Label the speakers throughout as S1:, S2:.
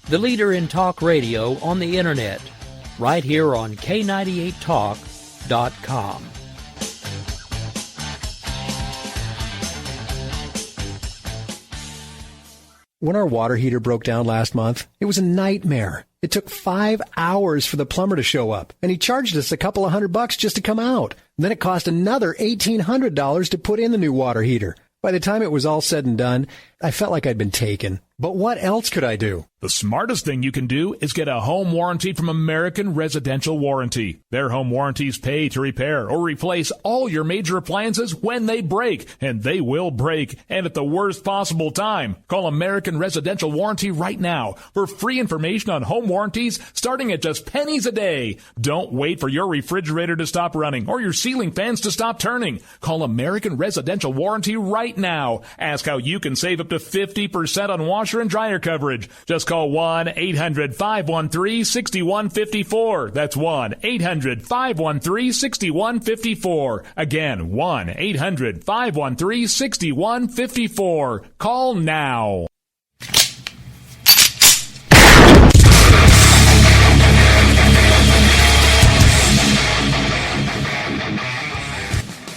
S1: the leader in talk radio on the Internet, right here on K98Talk.com.
S2: When our water heater broke down last month, it was a nightmare. It took 5 hours for the plumber to show up, and he charged us a couple of $100 just to come out. And then it cost another $1,800 to put in the new water heater. By the time it was all said and done, I felt like I'd been taken. But what else could I do?
S3: The smartest thing you can do is get a home warranty from American Residential Warranty. Their home warranties pay to repair or replace all your major appliances when they break, and they will break, and at the worst possible time. Call American Residential Warranty right now for free information on home warranties starting at just pennies a day. Don't wait for your refrigerator to stop running or your ceiling fans to stop turning. Call American Residential Warranty right now. Ask how you can save up to 50% on washer and dryer coverage. Just call 1-800-513-6154. That's 1-800-513-6154. Again, 1-800-513-6154. Call now.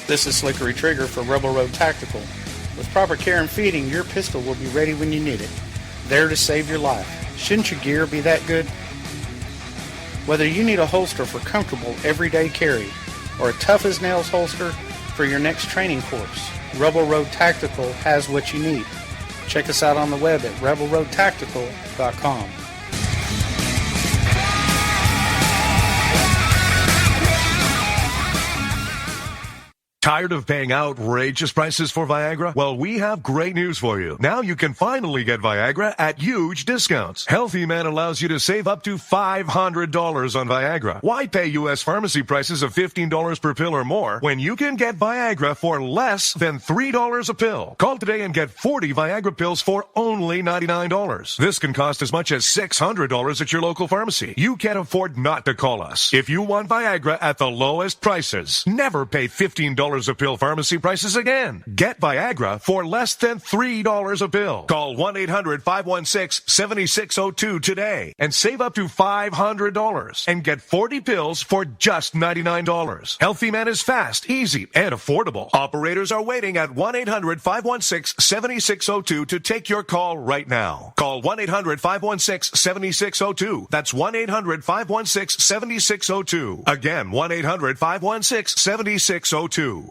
S4: This is Slickery Trigger for Rebel Road Tactical. With proper care and feeding, your pistol will be ready when you need it. There to save your life. Shouldn't your gear be that good? Whether you need a holster for comfortable everyday carry or a tough-as-nails holster for your next training course, Rebel Road Tactical has what you need. Check us out on the web at rebelroadtactical.com.
S5: Tired of paying outrageous prices for Viagra? Well, we have great news for you. Now you can finally get Viagra at huge discounts. Healthy Man allows you to save up to $500 on Viagra. Why pay U.S. pharmacy prices of $15 per pill or more when you can get Viagra for less than $3 a pill? Call today and get 40 Viagra pills for only $99. This can cost as much as $600 at your local pharmacy. You can't afford not to call us. If you want Viagra at the lowest prices, never pay $15 a pill pharmacy prices again. Get Viagra for less than $3 a pill. Call 1-800-516-7602 today and save up to $500 and get 40 pills for just $99. Healthy Man is fast, easy, and affordable. Operators are waiting at 1-800-516-7602 to take your call right now. Call 1-800-516-7602. That's 1-800-516-7602. Again, 1-800-516-7602.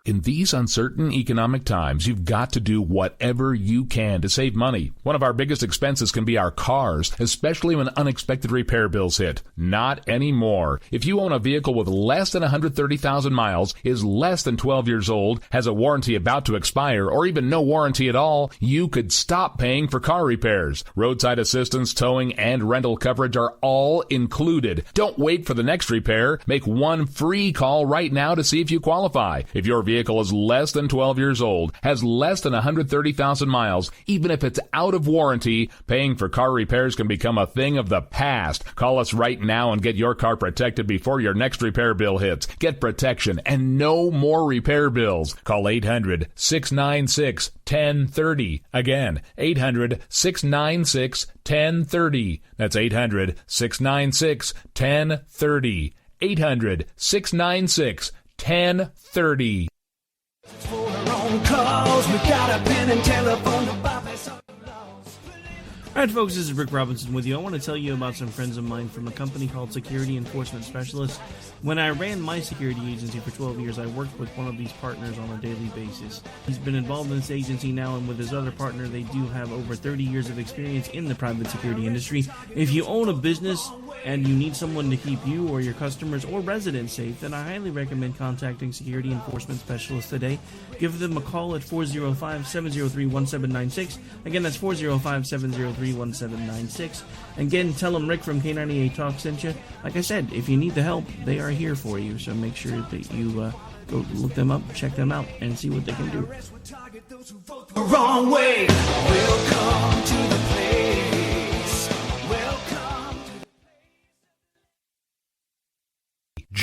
S3: In these uncertain economic times, you've got to do whatever you can to save money. One of our biggest expenses can be our cars, especially when unexpected repair bills hit. Not anymore. If you own a vehicle with less than 130,000 miles, is less than 12 years old, has a warranty about to expire, or even no warranty at all, you could stop paying for car repairs. Roadside assistance, towing, and rental coverage are all included. Don't wait for the next repair. Make one free call right now to see if you qualify. If your vehicle is less than 12 years old, has less than 130,000 miles, even if it's out of warranty, paying for car repairs can become a thing of the past. Call us right now and get your car protected before your next repair bill hits. Get protection and no more repair bills. Call 800-696-1030. Again, 800-696-1030. That's 800-696-1030. 800-696-1030.
S6: Alright folks, this is Rick Robinson with you. I want to tell you about some friends of mine from a company called Security Enforcement Specialists. When I ran my security agency for 12 years, I worked with one of these partners on a daily basis. He's been involved in this agency now, and with his other partner, they do have over 30 years of experience in the private security industry. If you own a business and you need someone to keep you or your customers or residents safe, then I highly recommend contacting Security Enforcement Specialists today. Give them a call at 405-703-1796. Again, that's 405-703-1796. Again, tell them Rick from K98 Talk sent you. Like I said, if you need the help, they are here for you. So make sure that you go look them up, check them out, and see what they can do.
S7: Wrong way. Welcome to the place. Welcome.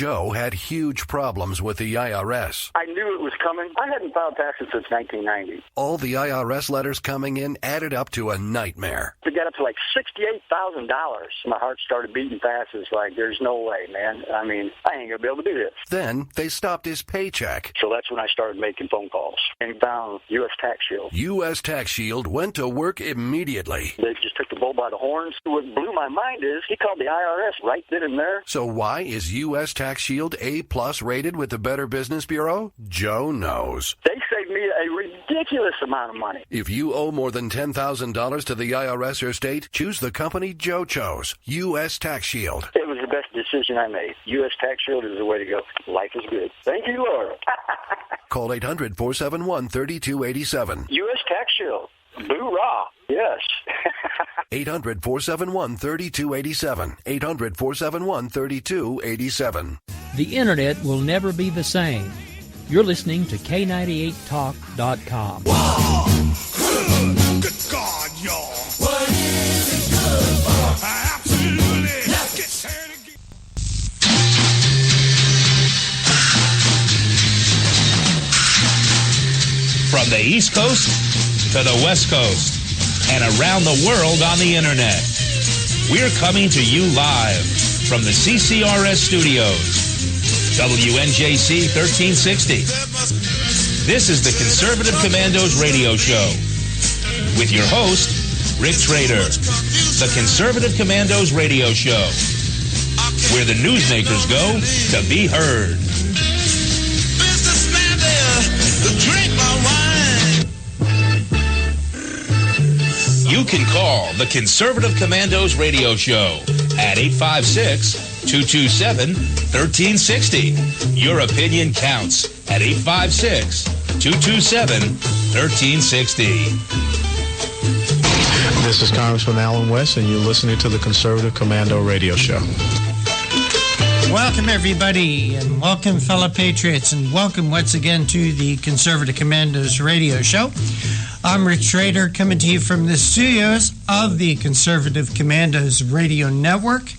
S8: Joe had huge problems with the IRS.
S9: I knew it was coming. I hadn't filed taxes since 1990.
S8: All the IRS letters coming in added up to a nightmare.
S9: To get up to like $68,000, my heart started beating fast. It's like, there's no way, man. I mean, I ain't going to be able to do this.
S8: Then they stopped his paycheck.
S9: So that's when I started making phone calls and found U.S. Tax Shield.
S8: U.S. Tax Shield went to work immediately.
S9: They just took the bull by the horns. What blew my mind is he called the IRS right then and there.
S8: So why is U.S. Tax Shield A+ rated with the Better Business Bureau? Joe knows.
S9: They saved me a ridiculous amount of money.
S8: If you owe more than $10,000 to the IRS or state, choose the company Joe chose, U.S. Tax Shield.
S9: It was the best decision I made. U.S. Tax Shield is the way to go. Life is good. Thank you, Lord.
S8: Call 800-471-3287.
S9: U.S. Tax Shield. Boo-rah. Yes.
S8: 800-471-3287. 800-471-3287.
S1: The Internet will never be the same. You're listening to K98Talk.com.
S7: Whoa! Good God, y'all. What is it good for? Absolutely. Let's get started again.
S10: From the East Coast to the West Coast and around the world on the Internet, we're coming to you live from the CCRS studios. WNJC 1360. This is the Conservative Commandos radio show with your host, Rick Trader. The Conservative Commandos radio show, where the newsmakers go to be heard.
S7: Businessman there, drink my wine.
S10: You can call the Conservative Commandos radio show at 856-227-1360. Your opinion counts at 856-227-1360.
S11: This is Congressman Alan West, and you're listening to the Conservative Commando radio show.
S12: Welcome, everybody, and welcome, fellow patriots, and welcome once again to the Conservative Commandos radio show. I'm Rick Trader, coming to you from the studios of the Conservative Commandos radio network,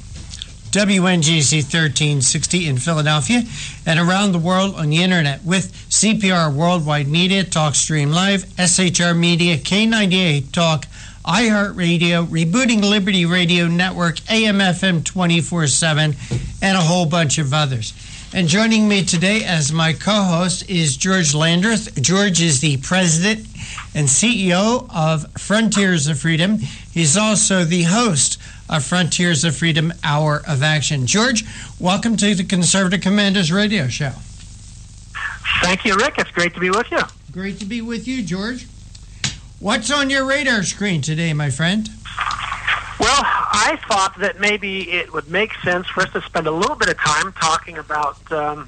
S12: WNGC 1360 in Philadelphia, and around the world on the internet with CPR Worldwide Media, TalkStream Live, SHR Media, K98 Talk, iHeartRadio, Rebooting Liberty Radio Network, AM/FM 24/7, and a whole bunch of others. And joining me today as my co-host is George Landreth. George is the president and CEO of Frontiers of Freedom. He's also the host of Frontiers of Freedom Hour of Action. George, welcome to the Conservative Commandos radio show.
S13: Thank you, Rick. It's great to be with you.
S12: Great to be with you, George. What's on your radar screen today, my friend?
S13: Well, I thought that maybe it would make sense for us to spend a little bit of time talking about the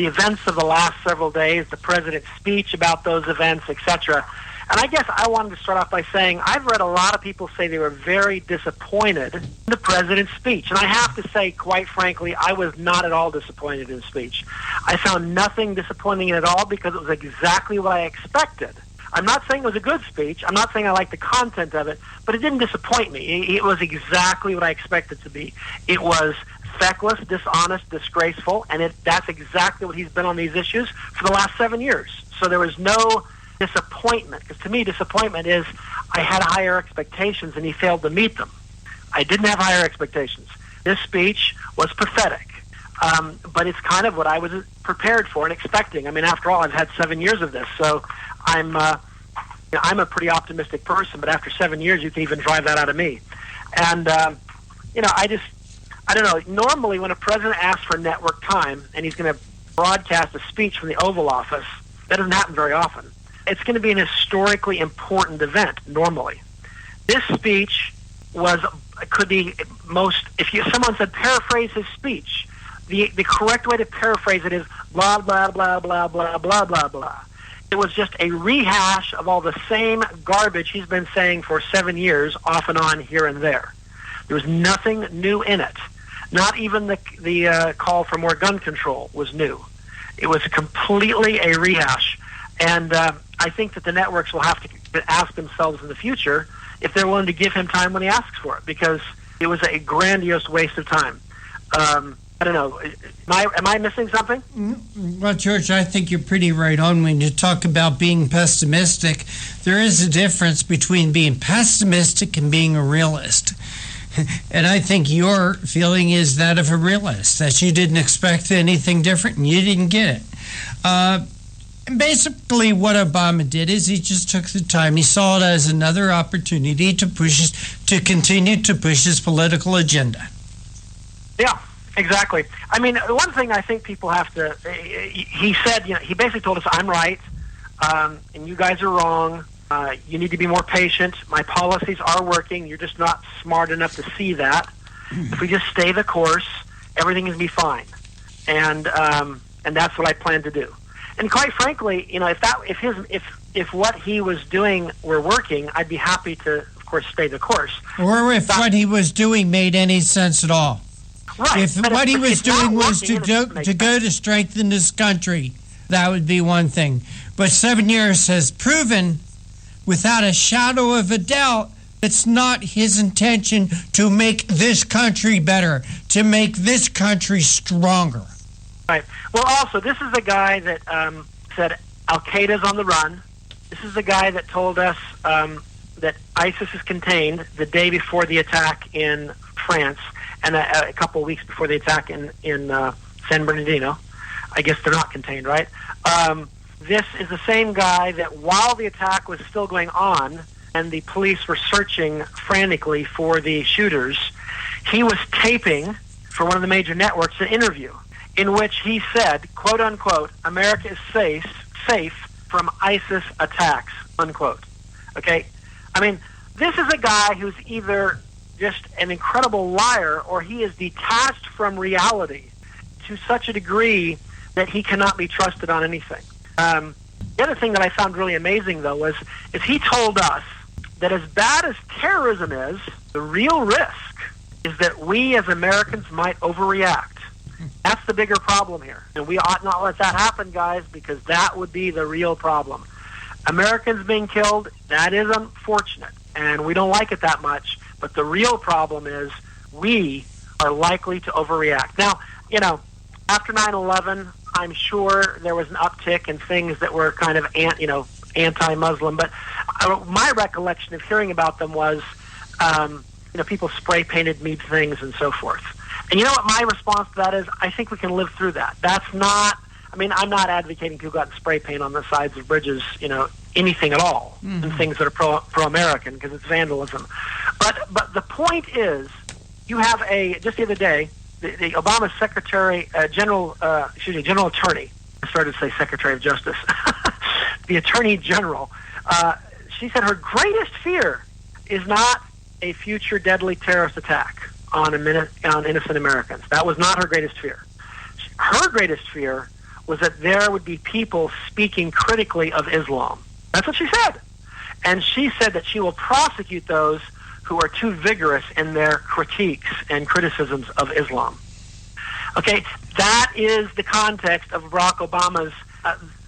S13: events of the last several days, the president's speech about those events, etc. And I guess I wanted to start off by saying I've read a lot of people say they were very disappointed in the president's speech. And I have to say, quite frankly, I was not at all disappointed in his speech. I found nothing disappointing in it at all because it was exactly what I expected. I'm not saying it was a good speech. I'm not saying I liked the content of it, but it didn't disappoint me. It was exactly what I expected it to be. It was feckless, dishonest, disgraceful, and that's exactly what he's been on these issues for the last 7 years. So there was no disappointment, because to me disappointment is I had higher expectations and he failed to meet them. I didn't have higher expectations. This speech was pathetic, but it's kind of what I was prepared for and expecting. I mean, after all, I've had 7 years of this, so I'm a pretty optimistic person, but after 7 years, you can even drive that out of me. And, I don't know, normally when a president asks for network time and he's going to broadcast a speech from the Oval Office, that doesn't happen very often. It's going to be an historically important event, normally. This speech could be if someone said paraphrase his speech, the correct way to paraphrase it is blah, blah, blah, blah, blah, blah, blah, blah. It was just a rehash of all the same garbage he's been saying for 7 years, off and on, here and there. There was nothing new in it. Not even the call for more gun control was new. It was completely a rehash. And I think that the networks will have to ask themselves in the future if they're willing to give him time when he asks for it, because it was a grandiose waste of time. I don't know. Am I missing something?
S12: Well, George, I think you're pretty right on when you talk about being pessimistic. There is a difference between being pessimistic and being a realist. And I think your feeling is that of a realist, that you didn't expect anything different and you didn't get it. And basically what Obama did is he just took the time. He saw it as another opportunity to continue to push his political agenda.
S13: Yeah, exactly. I mean, one thing I think people have to, he said, he basically told us, I'm right, and you guys are wrong. You need to be more patient. My policies are working. You're just not smart enough to see that. If we just stay the course, everything is going to be fine. And that's what I plan to do. And quite frankly, if what he was doing were working, I'd be happy to, of course, stay the course.
S12: Or if what he was doing made any sense at all.
S13: Right.
S12: If what he was doing was to go to strengthen this country, that would be one thing. But 7 years has proven, without a shadow of a doubt, it's not his intention to make this country better, to make this country stronger.
S13: Right. Well, also, this is the guy that said Al-Qaeda's on the run. This is the guy that told us that ISIS is contained the day before the attack in France and a couple of weeks before the attack in San Bernardino. I guess they're not contained, right? This is the same guy that while the attack was still going on and the police were searching frantically for the shooters, he was taping for one of the major networks an interview in which he said, quote unquote, America is safe from ISIS attacks, unquote. Okay? I mean, this is a guy who's either just an incredible liar or he is detached from reality to such a degree that he cannot be trusted on anything. The other thing that I found really amazing, though, is he told us that as bad as terrorism is, the real risk is that we as Americans might overreact. That's the bigger problem here. And we ought not let that happen, guys, because that would be the real problem. Americans being killed, that is unfortunate, and we don't like it that much. But the real problem is we are likely to overreact. Now, after 9/11, I'm sure there was an uptick in things that were kind of anti-Muslim. But my recollection of hearing about them was, people spray painted me things and so forth. And you know what my response to that is? I think we can live through that. That's not, I'm not advocating people go out and spray paint on the sides of bridges, anything at all, and things that are pro-American, because it's vandalism. But the point is, you have just the other day, the Obama General Attorney, I started to say Secretary of Justice, the Attorney General, she said her greatest fear is not a future deadly terrorist attack on innocent Americans. That was not her greatest fear. Her greatest fear was that there would be people speaking critically of Islam. That's what she said. And she said that she will prosecute those who are too vigorous in their critiques and criticisms of Islam. Okay, that is the context of Barack Obama's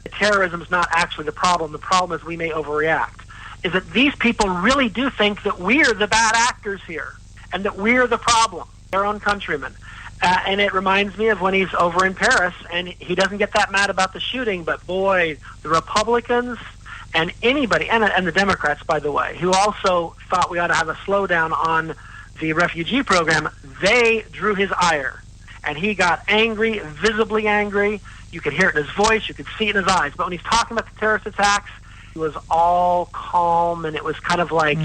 S13: terrorism is not actually the problem. The problem is we may overreact. Is that these people really do think that we're the bad actors here and that we're the problem, their own countrymen. And it reminds me of when he's over in Paris, and he doesn't get that mad about the shooting, but boy, the Republicans and anybody, and the Democrats, by the way, who also thought we ought to have a slowdown on the refugee program, they drew his ire. And he got angry, visibly angry. You could hear it in his voice, you could see it in his eyes. But when he's talking about the terrorist attacks, he was all calm, and it was kind of like,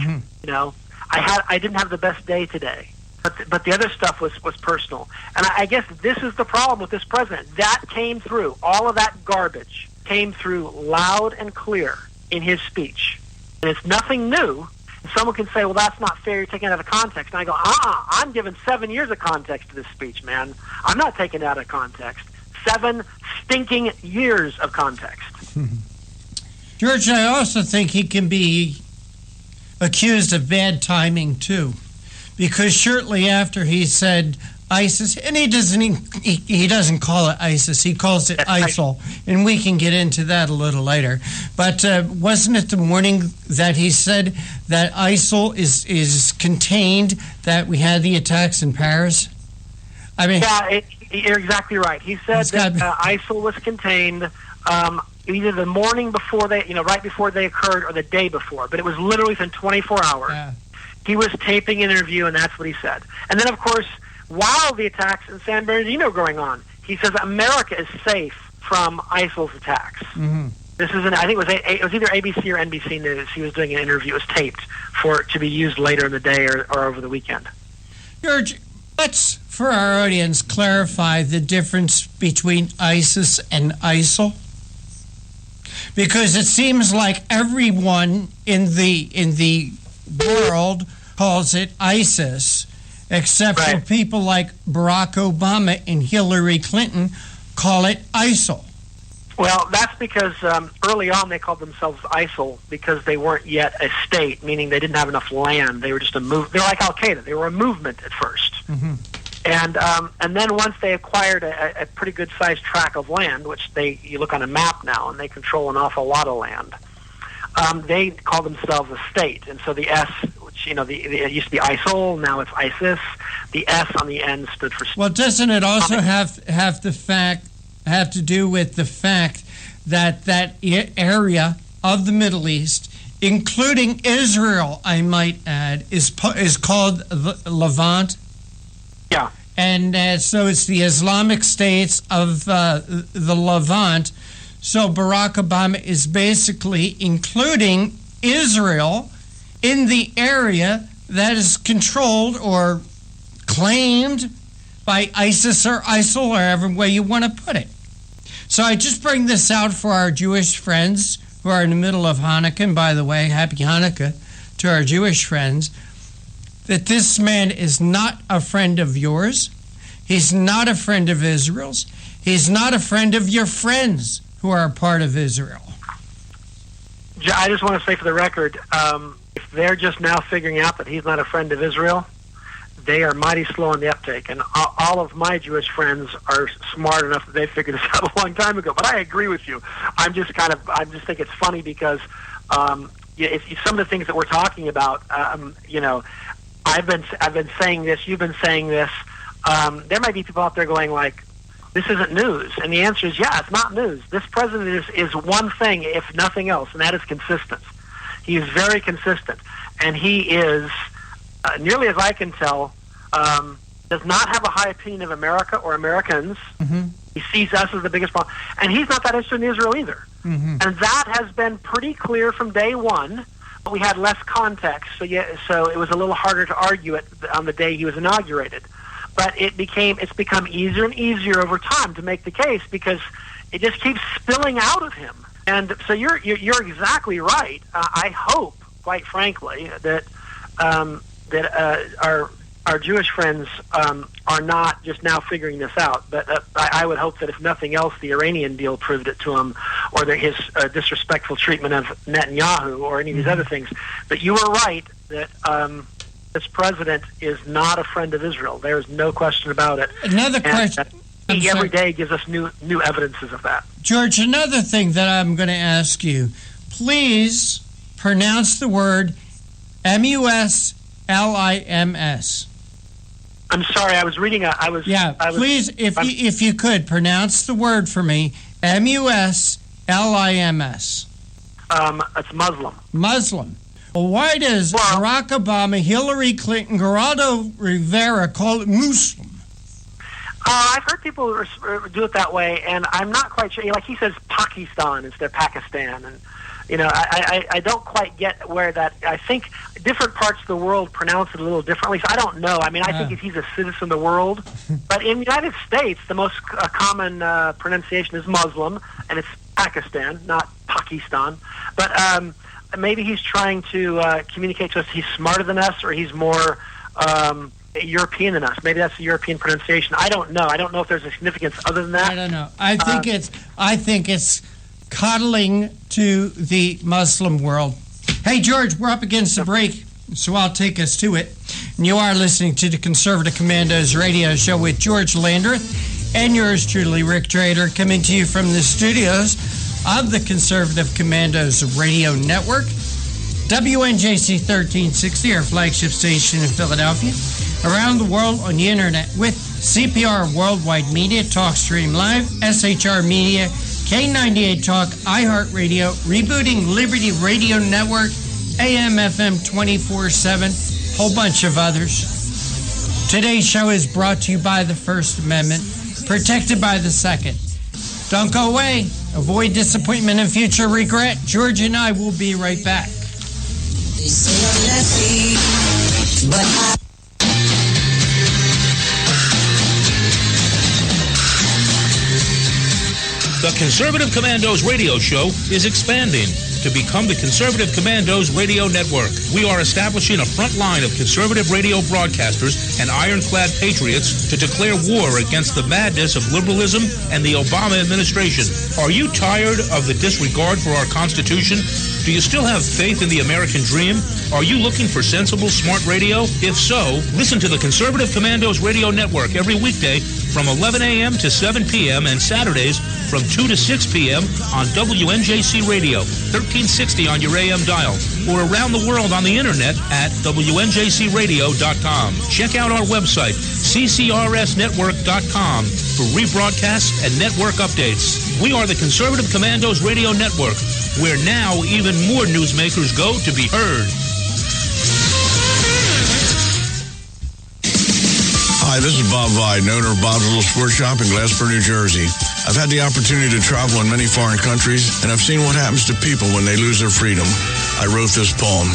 S13: I didn't have the best day today. But the other stuff was personal. And I guess this is the problem with this president. That came through. All of that garbage came through loud and clear in his speech. And it's nothing new. And someone can say, well, that's not fair. You're taking it out of context. And I go, I'm giving 7 years of context to this speech, man. I'm not taking it out of context. 7 stinking years of context.
S12: George, I also think he can be accused of bad timing, too. Because shortly after he said ISIS, and he doesn't call it ISIS, he calls it ISIL, and we can get into that a little later. But wasn't it the morning that he said that ISIL is contained, that we had the attacks in Paris? I mean,
S13: You're exactly right. He said that ISIL was contained either the morning before right before they occurred, or the day before. But it was literally within 24 hours. Yeah. He was taping an interview, and that's what he said. And then, of course, while the attacks in San Bernardino were going on, he says America is safe from ISIL's attacks. Mm-hmm. This is I think it was either ABC or NBC News. He was doing an interview. It was taped to be used later in the day or over the weekend.
S12: George, let's, for our audience, clarify the difference between ISIS and ISIL. Because it seems like everyone in the world calls it ISIS, except for people like Barack Obama and Hillary Clinton call it ISIL.
S13: Well, that's because early on they called themselves ISIL because they weren't yet a state, meaning they didn't have enough land. They were just a move. They were like Al Qaeda. They were a movement at first. Mm-hmm. And then once they acquired a pretty good sized tract of land, which you look on a map now, and they control an awful lot of land. They call themselves a state, and so the S, which it used to be ISIL, now it's ISIS. The S on the end stood for.
S12: Well, doesn't it also have to do with the fact that area of the Middle East, including Israel, I might add, is called the Levant?
S13: Yeah.
S12: And so it's the Islamic states of the Levant. So Barack Obama is basically including Israel in the area that is controlled or claimed by ISIS or ISIL, or whatever way you want to put it. So I just bring this out for our Jewish friends who are in the middle of Hanukkah. And by the way, happy Hanukkah to our Jewish friends. That this man is not a friend of yours. He's not a friend of Israel's. He's not a friend of your friends who are a part of Israel.
S13: I just want to say for the record, if they're just now figuring out that he's not a friend of Israel, they are mighty slow on the uptake. And all of my Jewish friends are smart enough that they figured this out a long time ago. But I agree with you. I just think it's funny because if some of the things that we're talking about, I've been saying this, you've been saying this. There might be people out there going like, this isn't news. And the answer is, yeah, it's not news. This president is one thing, if nothing else, and that is consistent. He is very consistent. And he is, nearly as I can tell, does not have a high opinion of America or Americans. Mm-hmm. He sees us as the biggest problem. And he's not that interested in Israel either. Mm-hmm. And that has been pretty clear from day one. But we had less context, so it was a little harder to argue it on the day he was inaugurated. But it's become easier and easier over time to make the case because it just keeps spilling out of him. And so you're exactly right. I hope, quite frankly, that our Jewish friends are not just now figuring this out. But I would hope that if nothing else, the Iranian deal proved it to him, or his disrespectful treatment of Netanyahu, or any of these other things. But you were right that this president is not a friend of Israel. There is no question about it.
S12: Another question.
S13: He every day gives us new evidences of that.
S12: George, another thing that I'm going to ask you, please pronounce the word MUSLIMS.
S13: I'm sorry, I was reading.
S12: Please, if you could pronounce the word for me, MUSLIMS.
S13: It's Muslim.
S12: Muslim. Well, why does Barack Obama, Hillary Clinton, Geraldo Rivera call it Muslim?
S13: I've heard people do it that way, and I'm not quite sure. Like he says Pakistan instead of Pakistan, and I don't quite get where that. I think different parts of the world pronounce it a little differently. So I don't know. I mean, I think if he's a citizen of the world, but in the United States, the most common pronunciation is Muslim, and it's Pakistan, not Pakistan. But maybe he's trying to communicate to us he's smarter than us, or he's more European than us. Maybe that's the European pronunciation. I don't know. I don't know if there's a significance other than that.
S12: I don't know. I think it's coddling to the Muslim world. Hey, George, we're up against the break, so I'll take us to it. And you are listening to the Conservative Commandos radio show with George Landreth and yours truly, Rick Trader, coming to you from the studios of the Conservative Commandos radio network, WNJC 1360, our flagship station in Philadelphia, around the world on the internet with CPR Worldwide Media, TalkStream Live, SHR Media, K98 Talk, iHeartRadio, Rebooting Liberty Radio Network, AM, FM 24/7, whole bunch of others. Today's show is brought to you by the First Amendment, protected by the Second. Don't go away. Avoid disappointment and future regret. George and I will be right back.
S10: The Conservative Commandos radio show is expanding to become the Conservative Commandos Radio Network. We are establishing a front line of conservative radio broadcasters and ironclad patriots to declare war against the madness of liberalism and the Obama administration. Are you tired of the disregard for our Constitution? Do you still have faith in the American dream? Are you looking for sensible, smart radio? If so, listen to the Conservative Commandos Radio Network every weekday from 11 a.m. to 7 p.m. and Saturdays from 2 to 6 p.m. on WNJC Radio, 1360 on your AM dial, or around the world on the internet at WNJCradio.com. Check out our website, CCRSnetwork.com, for rebroadcasts and network updates. We are the Conservative Commandos Radio Network, where now even more newsmakers go to be heard.
S14: Hi, this is Bob Vide, owner of Bob's Little Sports Shop in Glassboro, New Jersey. I've had the opportunity to travel in many foreign countries, and I've seen what happens to people when they lose their freedom. I wrote this poem.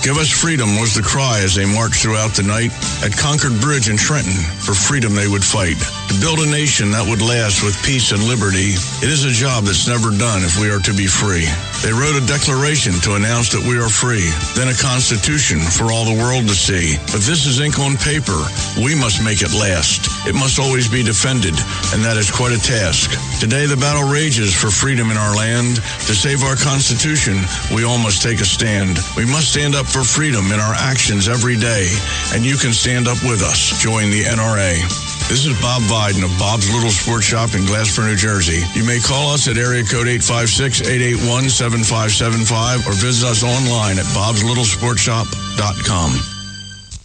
S14: Give us freedom was the cry as they marched throughout the night. At Concord Bridge in Trenton, for freedom they would fight. To build a nation that would last with peace and liberty, it is a job that's never done if we are to be free. They wrote a declaration to announce that we are free, then a constitution for all the world to see. But this is ink on paper. We must make it last. It must always be defended, and that is quite a task. Today the battle rages for freedom in our land. To save our Constitution, we all must take a stand. We must stand up for freedom in our actions every day, and you can stand up with us. Join the NRA. This is Bob Biden of Bob's Little Sports Shop in Glassboro, New Jersey. You may call us at area code 856-881-7575 or visit us online at bobslittle.sportshop.com.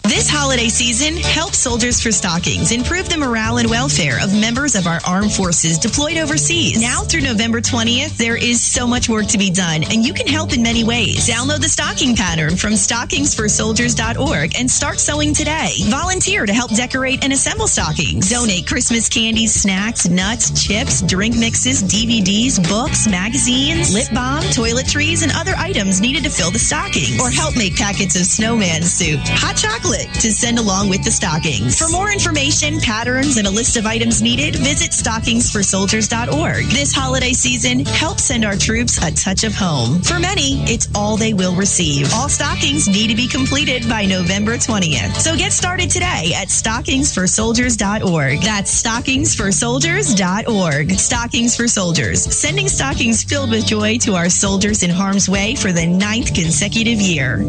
S15: This holiday season, help Soldiers for Stockings improve the morale and welfare of members of our armed forces deployed overseas. Now through November 20th, there is so much work to be done, and you can help in many ways. Download the stocking pattern from stockingsforsoldiers.org and start sewing today. Volunteer to help decorate and assemble stockings. Donate Christmas candies, snacks, nuts, chips, drink mixes, DVDs, books, magazines, lip balm, toiletries, and other items needed to fill the stocking. Or help make packets of snowman soup, hot chocolate, to send along with the stockings. For more information, patterns, and a list of items needed, visit stockingsforsoldiers.org. This holiday season, help send our troops a touch of home. For many, it's all they will receive. All stockings need to be completed by November 20th. So get started today at stockingsforsoldiers.org. That's stockingsforsoldiers.org. Stockings for Soldiers, sending stockings filled with joy to our soldiers in harm's way for the 9th consecutive year.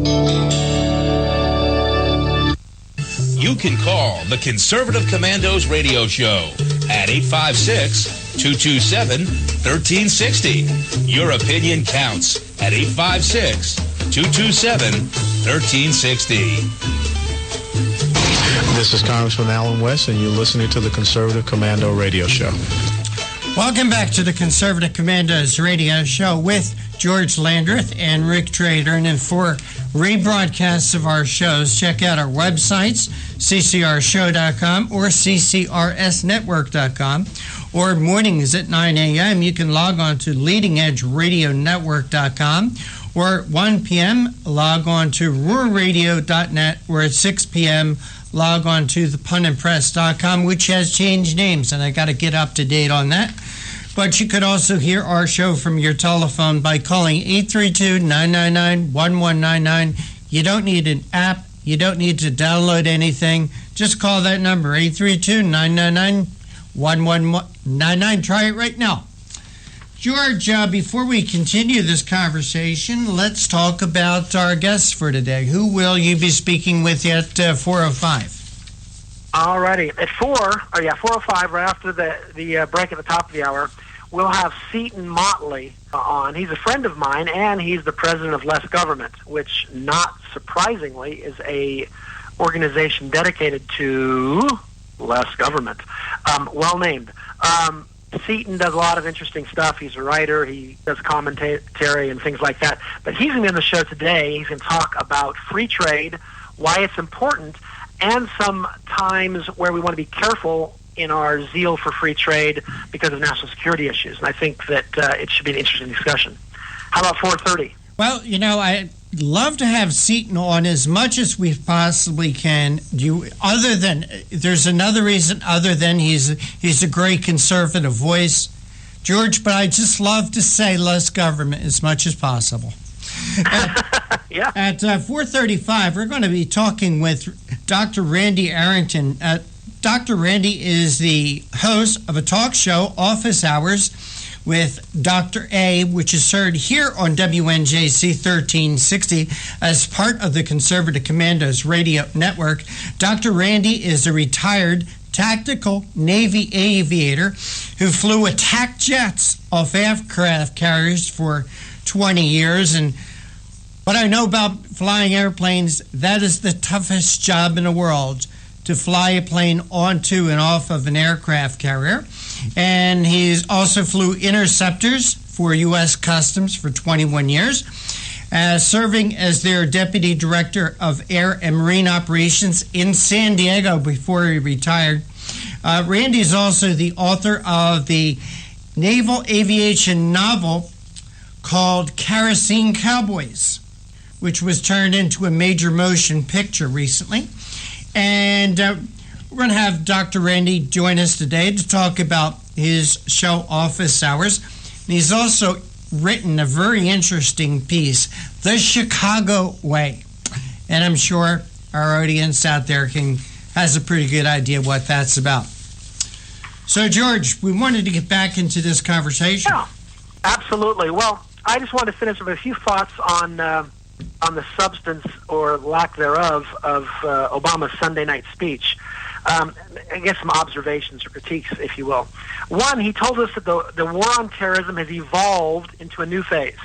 S10: You can call the Conservative Commandos radio show at 856-227-1360. Your opinion counts at 856-227-1360.
S11: This is Congressman Alan West, and you're listening to the Conservative Commando radio show.
S12: Welcome back to the Conservative Commandos radio show with George Landreth and Rick Trader. And for rebroadcasts of our shows, check out our websites, ccrshow.com or ccrsnetwork.com. Or mornings at 9 a.m., you can log on to leadingedgeradionetwork.com. Or at 1 p.m., log on to ruralradio.net. Or at 6 p.m., log on to thepunandpress.com, which has changed names, and I got to get up to date on that. But you could also hear our show from your telephone by calling 832-999-1199. You don't need an app. You don't need to download anything. Just call that number, 832-999-1199. Try it right now. George, before we continue this conversation, let's talk about our guests for today. Who will you be speaking with at 4:05?
S13: All righty. At 4:05, right after the break at the top of the hour, we'll have Seton Motley on. He's a friend of mine, and he's the president of Less Government, which, not surprisingly, is a organization dedicated to less government. Well named. Seaton does a lot of interesting stuff. He's a writer. He does commentary and things like that. But he's going to be on the show today. He's going to talk about free trade, why it's important, and some times where we want to be careful in our zeal for free trade because of national security issues. And I think that it should be an interesting discussion. How about 4:30?
S12: Well, I'd love to have Seaton on as much as we possibly can. There's another reason other than he's a great conservative voice, George, but I just love to say less government as much as possible.
S13: Yeah.
S12: At 4:35, we're going to be talking with Dr. Randy Arrington. Dr. Randy is the host of a talk show, Office Hours, with Dr. A, which is heard here on WNJC 1360 as part of the Conservative Commandos radio network. Dr. Randy is a retired tactical Navy aviator who flew attack jets off aircraft carriers for 20 years. And what I know about flying airplanes, that is the toughest job in the world, to fly a plane onto and off of an aircraft carrier. And he's also flew interceptors for U.S. Customs for 21 years, serving as their Deputy Director of Air and Marine Operations in San Diego before he retired. Randy is also the author of the naval aviation novel called Kerosene Cowboys, which was turned into a major motion picture recently. And we're going to have Dr. Randy join us today to talk about his show, Office Hours. And he's also written a very interesting piece, The Chicago Way. And I'm sure our audience out there has a pretty good idea what that's about. So, George, we wanted to get back into this conversation.
S13: Yeah, absolutely. Well, I just wanted to finish with a few thoughts on the substance or lack thereof of Obama's Sunday night speech. I guess some observations or critiques, if you will. One, he told us that the war on terrorism has evolved into a new phase.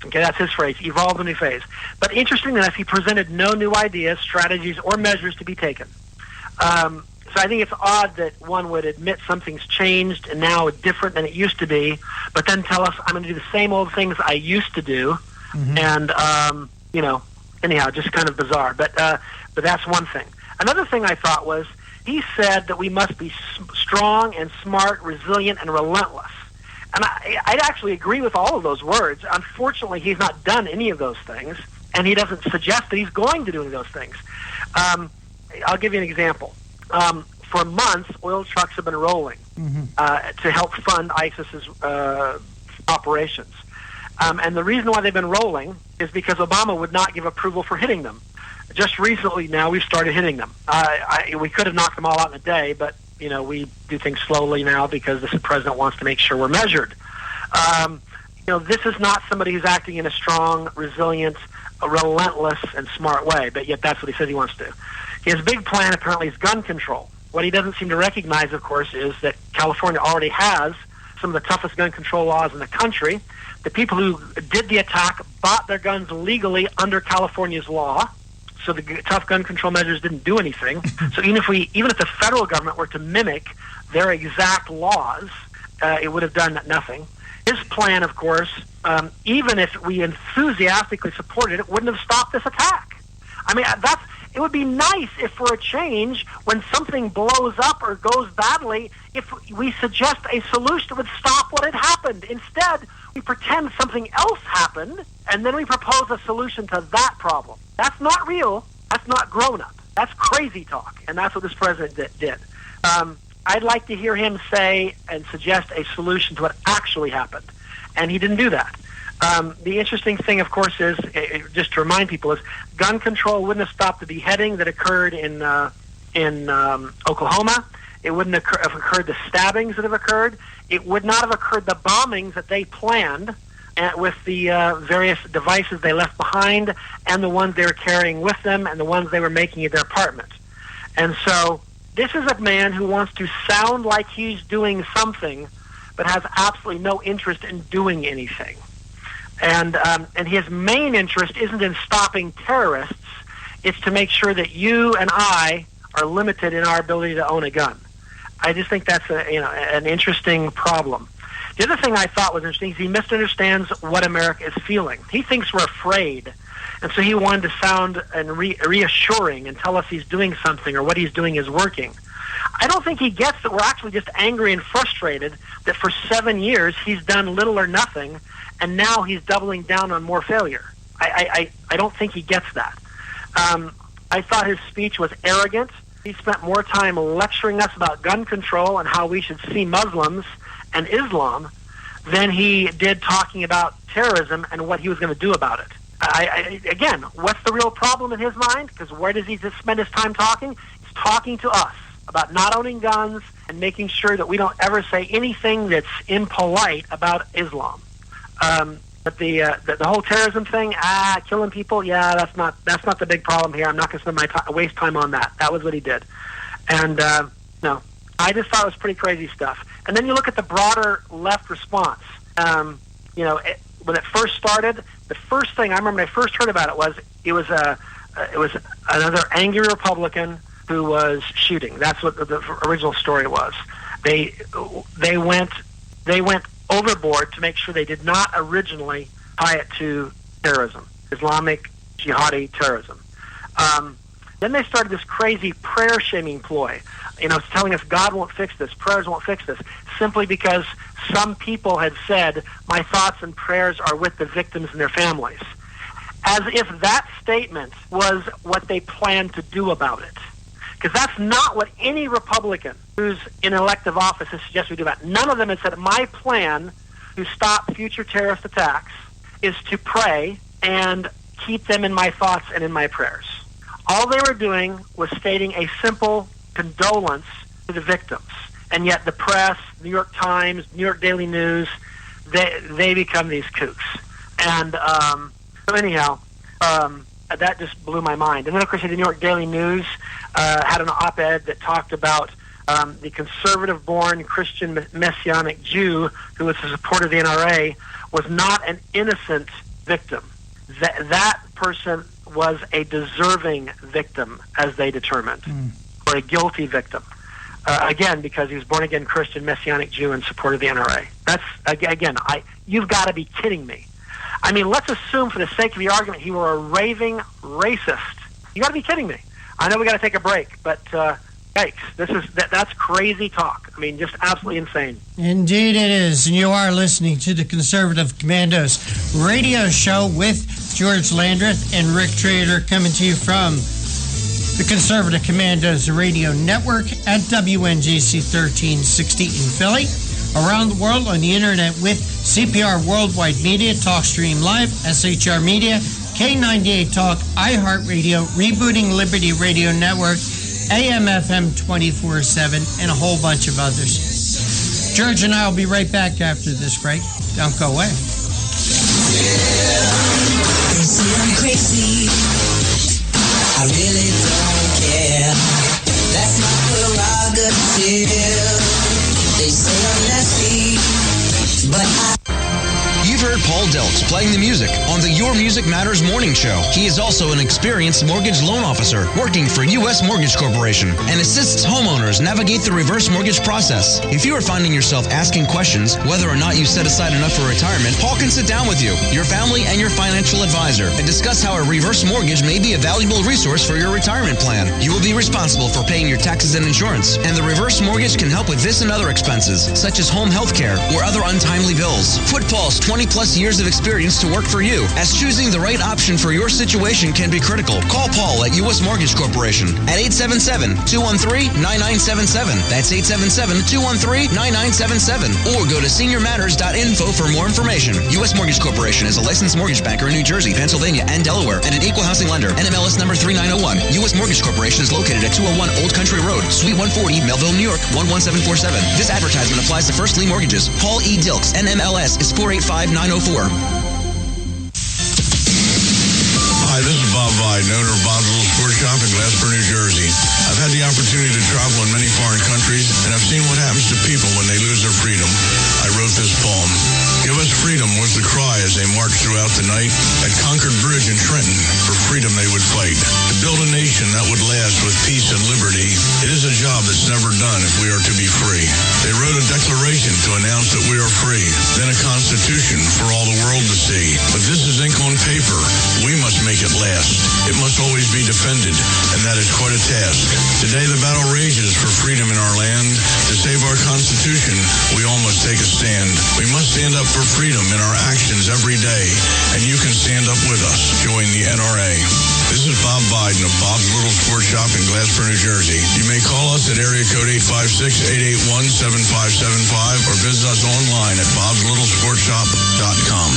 S13: Okay, that's his phrase, evolved a new phase. But interestingly enough, he presented no new ideas, strategies, or measures to be taken. So I think it's odd that one would admit something's changed and now different than it used to be, but then tell us, I'm going to do the same old things I used to do. Mm-hmm. And, anyhow, just kind of bizarre. But that's one thing. Another thing I thought was, he said that we must be strong and smart, resilient, and relentless. And I'd actually agree with all of those words. Unfortunately, he's not done any of those things, and he doesn't suggest that he's going to do those things. I'll give you an example. For months, oil trucks have been rolling to help fund ISIS's operations. And the reason why they've been rolling is because Obama would not give approval for hitting them. Just recently now, we've started hitting them. We could have knocked them all out in a day, but, we do things slowly now because the president wants to make sure we're measured. This is not somebody who's acting in a strong, resilient, relentless, and smart way, but yet that's what he says he wants to. His big plan apparently is gun control. What he doesn't seem to recognize, of course, is that California already has some of the toughest gun control laws in the country. The people who did the attack bought their guns legally under California's law, so the tough gun control measures didn't do anything. So even if the federal government were to mimic their exact laws, it would have done nothing. His plan, of course, even if we enthusiastically supported it, wouldn't have stopped this attack. I mean, it would be nice if, for a change, when something blows up or goes badly, if we suggest a solution that would stop what had happened. Instead, we pretend something else happened, and then we propose a solution to that problem. That's not real. That's not grown-up. That's crazy talk, and that's what this president did. I'd like to hear him say and suggest a solution to what actually happened, and he didn't do that. The interesting thing, of course, is, just to remind people, is gun control wouldn't have stopped the beheading that occurred in Oklahoma. It wouldn't have occurred the stabbings that have occurred. It would not have occurred the bombings that they planned with the various devices they left behind and the ones they were carrying with them and the ones they were making at their apartment. And so this is a man who wants to sound like he's doing something but has absolutely no interest in doing anything. And his main interest isn't in stopping terrorists. It's to make sure that you and I are limited in our ability to own a gun. I just think that's an interesting problem. The other thing I thought was interesting is he misunderstands what America is feeling. He thinks we're afraid, and so he wanted to sound reassuring and tell us he's doing something or what he's doing is working. I don't think he gets that we're actually just angry and frustrated that for 7 years he's done little or nothing, and now he's doubling down on more failure. I don't think he gets that. I thought his speech was arrogant. He spent more time lecturing us about gun control and how we should see Muslims and Islam than he did talking about terrorism and what he was going to do about it. Again, what's the real problem in his mind? Because where does he just spend his time talking? He's talking to us about not owning guns and making sure that we don't ever say anything that's impolite about Islam. But the whole terrorism thing, killing people, that's not the big problem here. I'm not going to waste time on that. That was what he did, and no, I just thought it was pretty crazy stuff. And then you look at the broader left response. When it first started, the first thing I remember when I first heard about it was another angry Republican who was shooting. That's what the original story was. They went overboard to make sure they did not originally tie it to terrorism, Islamic jihadi terrorism. Then they started this crazy prayer shaming ploy, telling us God won't fix this, prayers won't fix this, simply because some people had said, my thoughts and prayers are with the victims and their families. As if that statement was what they planned to do about it. Because that's not what any Republican who's in elective office has suggested we do about it. None of them has said, my plan to stop future terrorist attacks is to pray and keep them in my thoughts and in my prayers. All they were doing was stating a simple condolence to the victims. And yet the press, New York Times, New York Daily News, they become these kooks. And so anyhow, that just blew my mind. And then, of course, the New York Daily News had an op-ed that talked about the conservative-born Christian Messianic Jew who was a supporter of the NRA was not an innocent victim. That person was a deserving victim, as they determined, or a guilty victim. Again, because he was born-again Christian Messianic Jew and supported the NRA. That's, again, you've got to be kidding me. I mean, let's assume for the sake of the argument he were a raving racist. You got to be kidding me. I know we got to take a break, but yikes, that's crazy talk. I mean, just absolutely insane.
S12: Indeed it is, and you are listening to the Conservative Commandos radio show with George Landreth and Rick Trader, coming to you from the Conservative Commandos radio network at WNGC 1360 in Philly. Around the world on the internet with CPR Worldwide Media, TalkStream Live, SHR Media, K98 Talk, iHeartRadio, Rebooting Liberty Radio Network, AM/FM 24/7, and a whole bunch of others. George and I will be right back after this break. Don't go away.
S16: They say I'm crazy. I really don't care. That's my prerogative. They say I'm nasty, but
S17: You've heard Paul Deltz playing the music on the Your Music Matters morning show. He is also an experienced mortgage loan officer working for U.S. Mortgage Corporation and assists homeowners navigate the reverse mortgage process. If you are finding yourself asking questions whether or not you set aside enough for retirement, Paul can sit down with you, your family, and your financial advisor and discuss how a reverse mortgage may be a valuable resource for your retirement plan. You will be responsible for paying your taxes and insurance, and the reverse mortgage can help with this and other expenses, such as home health care or other untimely bills. Put Paul's 20-plus years of experience to work for you, as choosing the right option for your situation can be critical. Call Paul at U.S. Mortgage Corporation at 877-213-9977. That's 877-213-9977. Or go to seniormatters.info for more information. U.S. Mortgage Corporation is a licensed mortgage banker in New Jersey, Pennsylvania, and Delaware, and an equal housing lender. NMLS number 3901. U.S. Mortgage Corporation is located at 201 Old Country Road, Suite 140, Melville, New York, 11747. This advertisement applies to first lien mortgages. Paul E. Dilks, NMLS is 485904.
S14: Hi, this is Bob Vide, owner of Bob's Little Sports Shop in Glasper, New Jersey. I've had the opportunity to travel in many foreign countries, and I've seen what happens to people when they lose their freedom. I wrote this poem. Give us freedom was the cry as they marched throughout the night at Concord Bridge in Trenton. For freedom they would fight. To build a nation that would last with peace and liberty, it is a job that that's never done if we are to be free. They wrote a declaration to announce that we are free, then a constitution for all the world to see. But this is ink on paper. We must make it last. It must always be defended, and that is quite a task. Today the battle rages for freedom in our land. To save our Constitution, we all must take a stand. We must stand up for freedom in our actions every day, and you can stand up with us. Join the NRA. This is Bob Biden of Bob's Little Sports Shop in Glasper, New Jersey. You may call us at area code 856-881-7575 or visit us online at bobslittle.sportshop.com.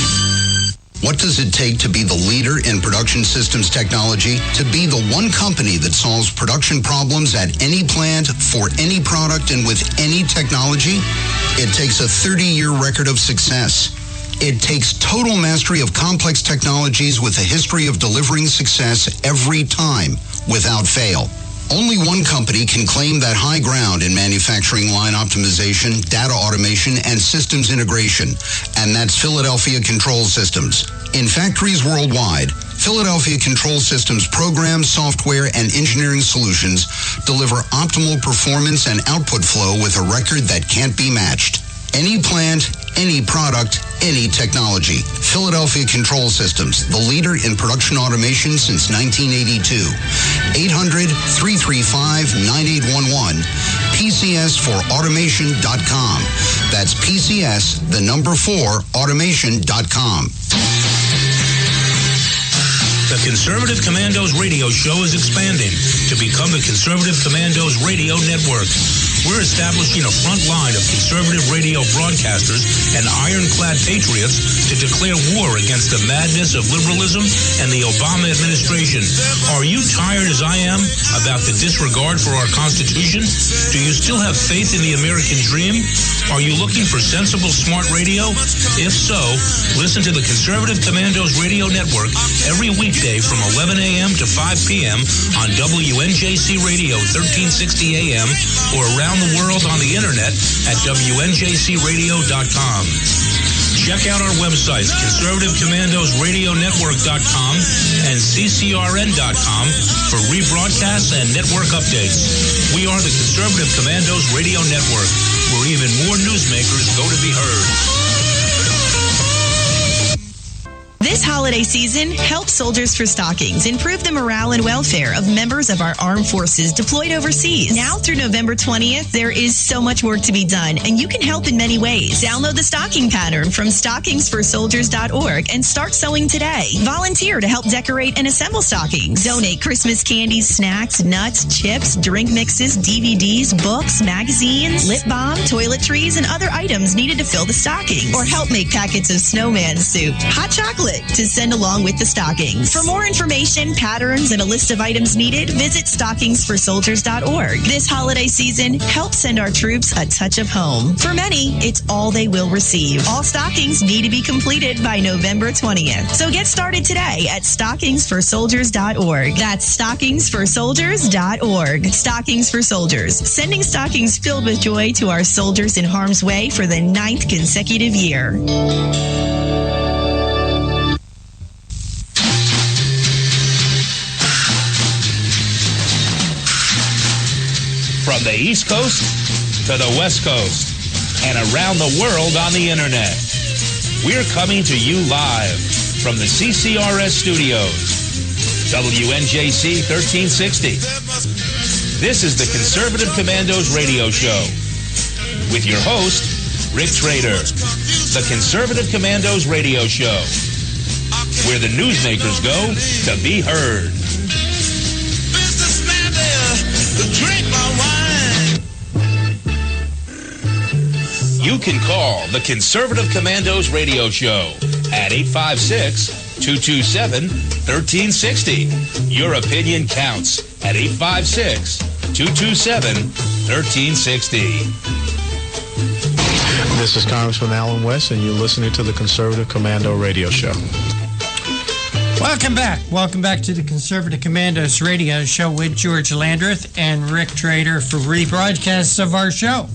S18: What does it take to be the leader in production systems technology? To be the one company that solves production problems at any plant, for any product, and with any technology? It takes a 30-year record of success. It takes total mastery of complex technologies with a history of delivering success every time, without fail. Only one company can claim that high ground in manufacturing line optimization, data automation, and systems integration, and that's Philadelphia Control Systems. In factories worldwide, Philadelphia Control Systems programs, software, and engineering solutions deliver optimal performance and output flow with a record that can't be matched. Any plant, any product, any technology. Philadelphia Control Systems, the leader in production automation since 1982. 800-335-9811. PCS4automation.com. That's PCS, the number 4, automation.com.
S10: The Conservative Commandos radio show is expanding to become the Conservative Commandos Radio Network. We're establishing a front line of conservative radio broadcasters and ironclad patriots to declare war against the madness of liberalism and the Obama administration. Are you tired, as I am, about the disregard for our Constitution? Do you still have faith in the American dream? Are you looking for sensible, smart radio? If so, listen to the Conservative Commandos Radio Network every weekday from 11 a.m. to 5 p.m. on WNJC Radio 1360 a.m. or around the world on the internet at WNJCradio.com. Check out our websites, ConservativeCommandosRadioNetwork.com and CCRN.com for rebroadcasts and network updates. We are the Conservative Commandos Radio Network, where even more newsmakers go to be heard.
S15: This holiday season, help Soldiers for Stockings improve the morale and welfare of members of our armed forces deployed overseas. Now through November 20th, there is so much work to be done, and you can help in many ways. Download the stocking pattern from stockingsforsoldiers.org and start sewing today. Volunteer to help decorate and assemble stockings. Donate Christmas candies, snacks, nuts, chips, drink mixes, DVDs, books, magazines, lip balm, toiletries, and other items needed to fill the stockings. Or help make packets of snowman soup, hot chocolate, to send along with the stockings. For more information, patterns, and a list of items needed, visit stockingsforsoldiers.org. This holiday season, help send our troops a touch of home. For many, it's all they will receive. All stockings need to be completed by November 20th. So get started today at stockingsforsoldiers.org. That's stockingsforsoldiers.org. Stockings for Soldiers, sending stockings filled with joy to our soldiers in harm's way for the 9th consecutive year.
S10: From the East Coast to the West Coast and around the world on the internet, we're coming to you live from the CCRS studios, WNJC 1360. This is the Conservative Commandos radio show with your host, Rick Trader. The Conservative Commandos radio show, where the newsmakers go to be heard. You can call the Conservative Commandos radio show at 856-227-1360. Your opinion counts at 856-227-1360.
S11: This is Congressman Alan West, and you're listening to the Conservative Commando radio show.
S12: Welcome back. Welcome back to the Conservative Commandos radio show with George Landreth and Rick Trader for rebroadcasts of our show.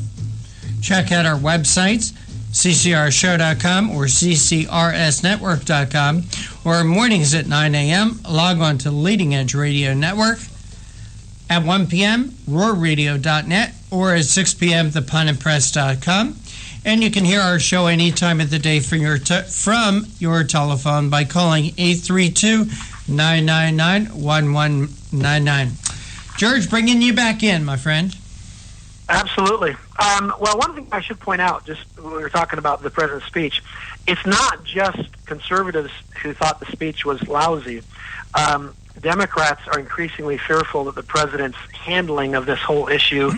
S12: Check out our websites, ccrshow.com or ccrsnetwork.com, or mornings at 9 a.m. Log on to Leading Edge Radio Network. At 1 p.m., roarradio.net, or at 6 p.m. at thepunandpress.com. And you can hear our show any time of the day from your telephone by calling 832-999-1199. George, bringing you back in, my friend.
S13: Absolutely. Well, one thing I should point out, just when we were talking about the president's speech, it's not just conservatives who thought the speech was lousy. Democrats are increasingly fearful that the president's handling of this whole issue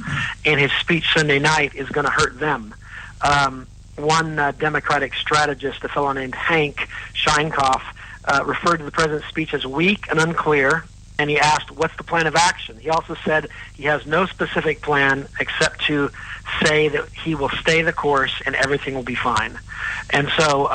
S13: in his speech Sunday night is going to hurt them. One Democratic strategist, a fellow named Hank Scheinkoff, referred to the president's speech as weak and unclear, and he asked, what's the plan of action? He also said he has no specific plan except to say that he will stay the course and everything will be fine. And so,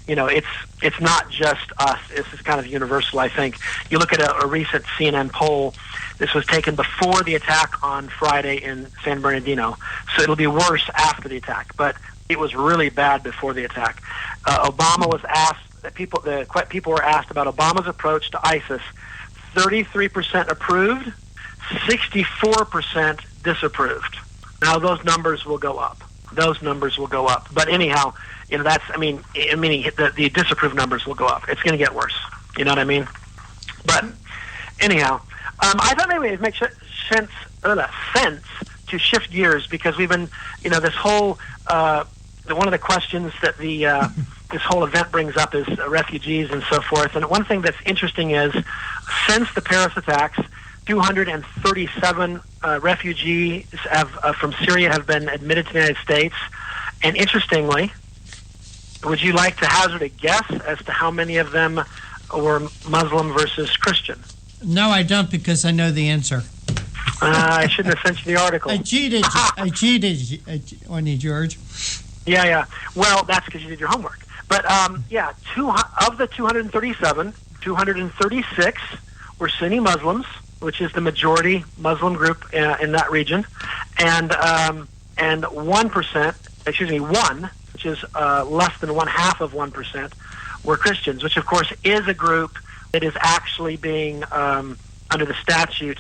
S13: it's not just us. This is kind of universal, I think. You look at a recent CNN poll. This was taken before the attack on Friday in San Bernardino, so it'll be worse after the attack. But it was really bad before the attack. Obama was asked. People were asked about Obama's approach to ISIS. 33% approved, 64% disapproved. Now those numbers will go up. But anyhow, meaning the disapproved numbers will go up. It's going to get worse. You know what I mean? But anyhow, I thought maybe it makes sense to shift gears, because we've been, this whole one of the questions that this whole event brings up is refugees and so forth. And one thing that's interesting is, since the Paris attacks, 237 refugees from Syria have been admitted to the United States. And interestingly, would you like to hazard a guess as to how many of them were Muslim versus Christian?
S12: No, I don't, because I know the answer.
S13: I shouldn't have sent you the article.
S12: I cheated on you, George.
S13: Yeah. Well, that's because you did your homework. But, of the 237, 236 were Sunni Muslims, which is the majority Muslim group in that region, and 1%, one, which is less than 1/2 of 1%, were Christians, which of course is a group that is actually being, under the statute,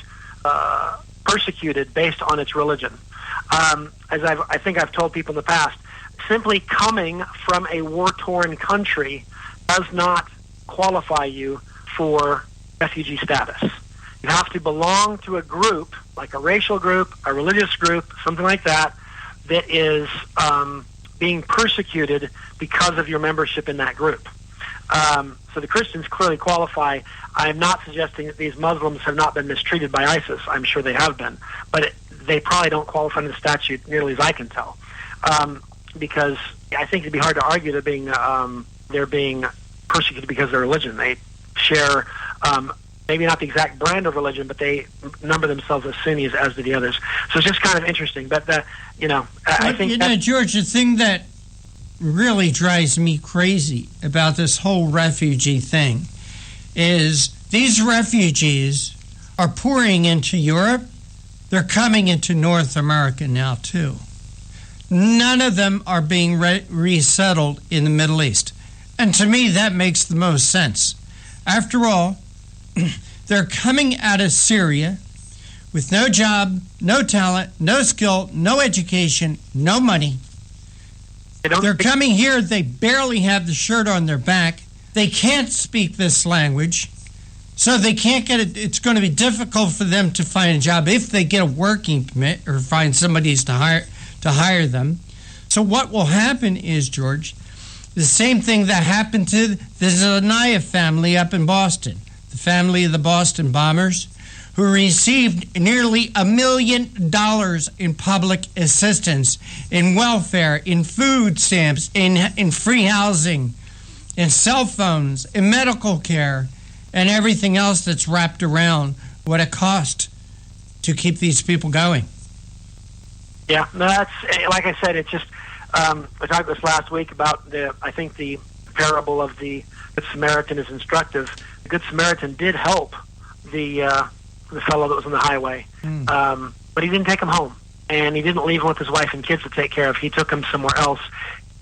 S13: persecuted based on its religion. As I think I've told people in the past, simply coming from a war-torn country does not qualify you for refugee status. You have to belong to a group, like a racial group, a religious group, something like that, that is being persecuted because of your membership in that group. So the Christians clearly qualify. I'm not suggesting that these Muslims have not been mistreated by ISIS. I'm sure they have been. But they probably don't qualify under the statute nearly as I can tell. Because I think it'd be hard to argue they're being persecuted because of their religion. They share maybe not the exact brand of religion, but they number themselves as Sunnis, as do the others. So it's just kind of interesting. But I think
S12: George, the thing that really drives me crazy about this whole refugee thing is these refugees are pouring into Europe. They're coming into North America now too. None of them are being resettled in the Middle East. And to me, that makes the most sense. After all, they're coming out of Syria with no job, no talent, no skill, no education, no money. They're coming here, they barely have the shirt on their back. They can't speak this language, so they can't get it. It's going to be difficult for them to find a job if they get a working permit or find somebody to hire them. So what will happen is, George, the same thing that happened to the Zelaya family up in Boston, the family of the Boston bombers, who received nearly $1 million in public assistance, in welfare, in food stamps, in free housing, in cell phones, in medical care, and everything else that's wrapped around what it cost to keep these people going.
S13: Yeah, no, that's, like I said, it's just, I talked this last week about I think the parable of the Good Samaritan is instructive. The Good Samaritan did help the fellow that was on the highway, but he didn't take him home, and he didn't leave him with his wife and kids to take care of. He took him somewhere else.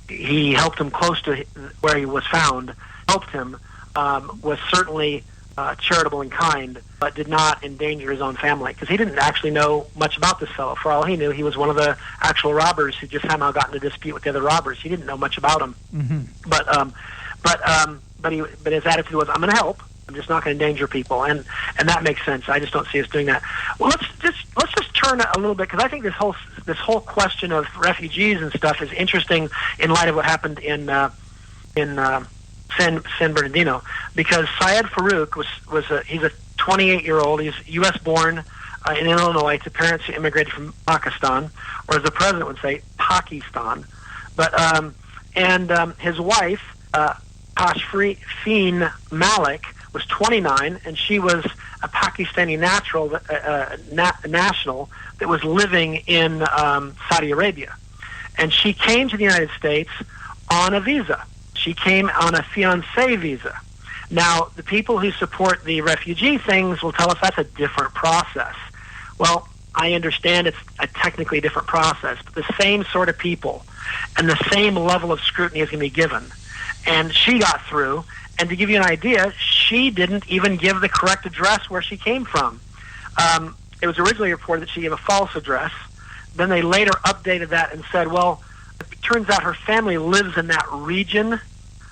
S13: He helped him close to where he was found, helped him, was certainly charitable and kind, but did not endanger his own family, because he didn't actually know much about this fellow. For all he knew, he was one of the actual robbers who just somehow got in a dispute with the other robbers. He didn't know much about him. But his attitude was, I'm going to help. I'm just not going to endanger people, and that makes sense. I just don't see us doing that. Well, let's just turn a little bit, because I think this whole question of refugees and stuff is interesting in light of what happened in San Bernardino, because Syed Farouk he's a 28-year-old. He's U.S. born in Illinois to parents who immigrated from Pakistan, or as the president would say, Pakistan. But his wife, Tashreen Malik, was 29, and she was a Pakistani national that was living in Saudi Arabia. And she came to the United States on a visa. She came on a fiancé visa. Now, the people who support the refugee things will tell us that's a different process. Well, I understand it's a technically different process, but the same sort of people and the same level of scrutiny is going to be given. And she got through. And to give you an idea, she didn't even give the correct address where she came from. It was originally reported that she gave a false address. Then they later updated that and said, well, it turns out her family lives in that region,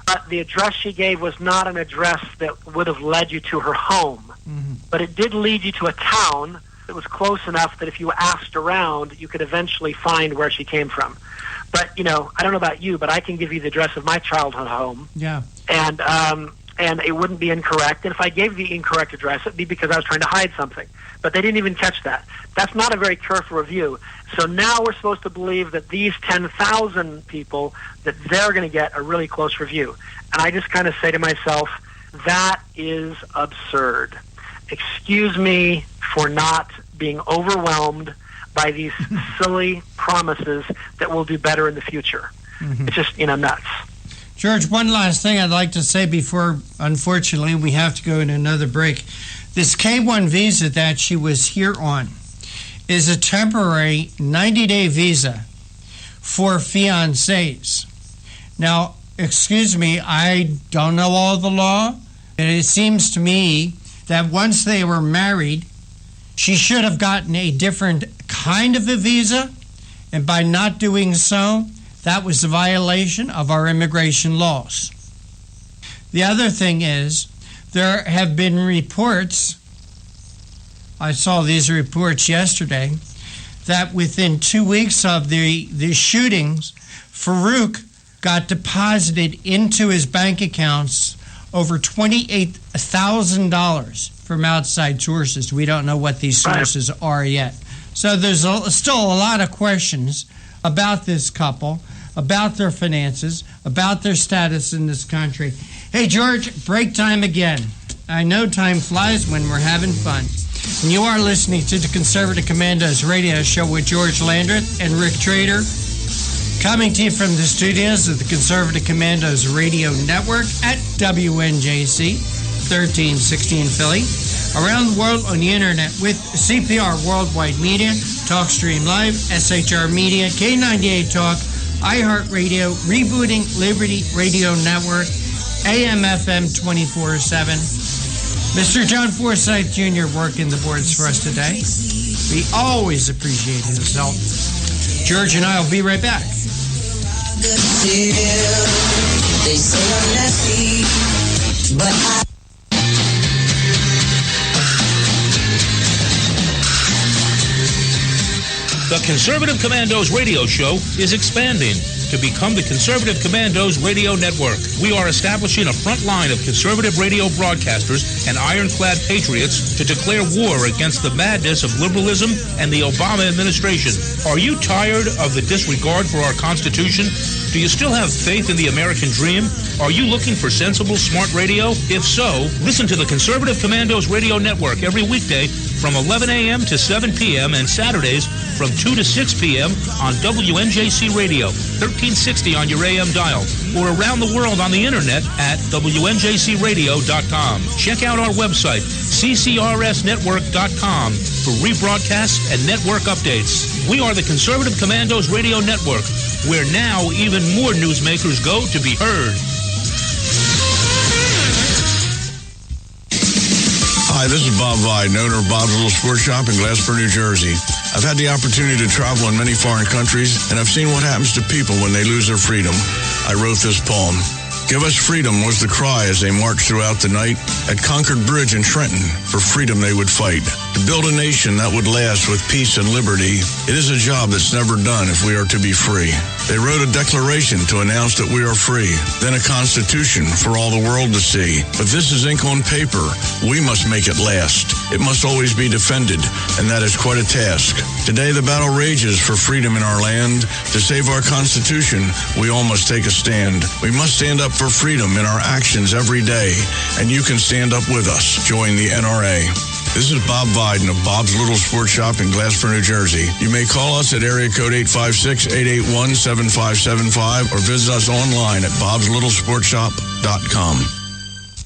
S13: but the address she gave was not an address that would have led you to her home. But it did lead you to a town that was close enough that if you asked around, you could eventually find where she came from. But, I don't know about you, but I can give you the address of my childhood home.
S12: Yeah.
S13: And it wouldn't be incorrect. And if I gave the incorrect address, it'd be because I was trying to hide something. But they didn't even catch that. That's not a very careful review. So now we're supposed to believe that these 10,000 people, that they're going to get a really close review. And I just kind of say to myself, that is absurd. Excuse me for not being overwhelmed by these silly promises that we'll do better in the future. It's just, nuts.
S12: George, one last thing I'd like to say before, unfortunately, we have to go in another break. This K-1 visa that she was here on is a temporary 90-day visa for fiancés. Now, excuse me, I don't know all the law, and it seems to me that once they were married, she should have gotten a different kind of a visa, and by not doing so, that was a violation of our immigration laws. The other thing is, there have been reports, I saw these reports yesterday, that within 2 weeks of the shootings, Farouk got deposited into his bank accounts over $28,000 from outside sources. We don't know what these sources are yet. So there's still a lot of questions about this couple, about their finances, about their status in this country. Hey, George, break time again. I know time flies when we're having fun. And you are listening to the Conservative Commandos radio show with George Landreth and Rick Trader, coming to you from the studios of the Conservative Commandos radio network at WNJC 1360 in Philly. Around the world on the internet with CPR Worldwide Media, TalkStream Live, SHR Media, K98 Talk, iHeartRadio, Rebooting Liberty Radio Network, AM/FM 24/7. Mr. John Forsyth Jr. working the boards for us today. We always appreciate his help. George and I will be right back.
S16: They say I'm nasty, but
S10: The Conservative Commandos radio show is expanding to become the Conservative Commandos radio network. We are establishing a front line of conservative radio broadcasters and ironclad patriots to declare war against the madness of liberalism and the Obama administration. Are you tired of the disregard for our Constitution? Do you still have faith in the American dream? Are you looking for sensible, smart radio? If so, listen to the Conservative Commandos radio network every weekday from 11 a.m. to 7 p.m. and Saturdays from 2 to 6 p.m. on WNJC Radio, 1360 on your AM dial, or around the world on the internet at WNJCradio.com. Check out our website, CCRSnetwork.com, for rebroadcasts and network updates. We are the Conservative Commandos Radio Network, where now even more newsmakers go to be heard.
S14: Hi, this is Bob Vide, owner of Bob's Little Sports Shop in Glasper, New Jersey. I've had the opportunity to travel in many foreign countries, and I've seen what happens to people when they lose their freedom. I wrote this poem. Give us freedom was the cry as they marched throughout the night. At Concord Bridge in Trenton, for freedom they would fight. To build a nation that would last with peace and liberty, it is a job that's never done if we are to be free. They wrote a declaration to announce that we are free, then a constitution for all the world to see. But this is ink on paper. We must make it last. It must always be defended, and that is quite a task. Today the battle rages for freedom in our land. To save our constitution, we all must take a stand. We must stand up for freedom in our actions every day, and you can stand up with us. Join the NRA. This is Bob Viden of Bob's Little Sports Shop in Glasper, New Jersey. You may call us at area code 856-881-7575 or visit us online at bobslittlesportshop.com.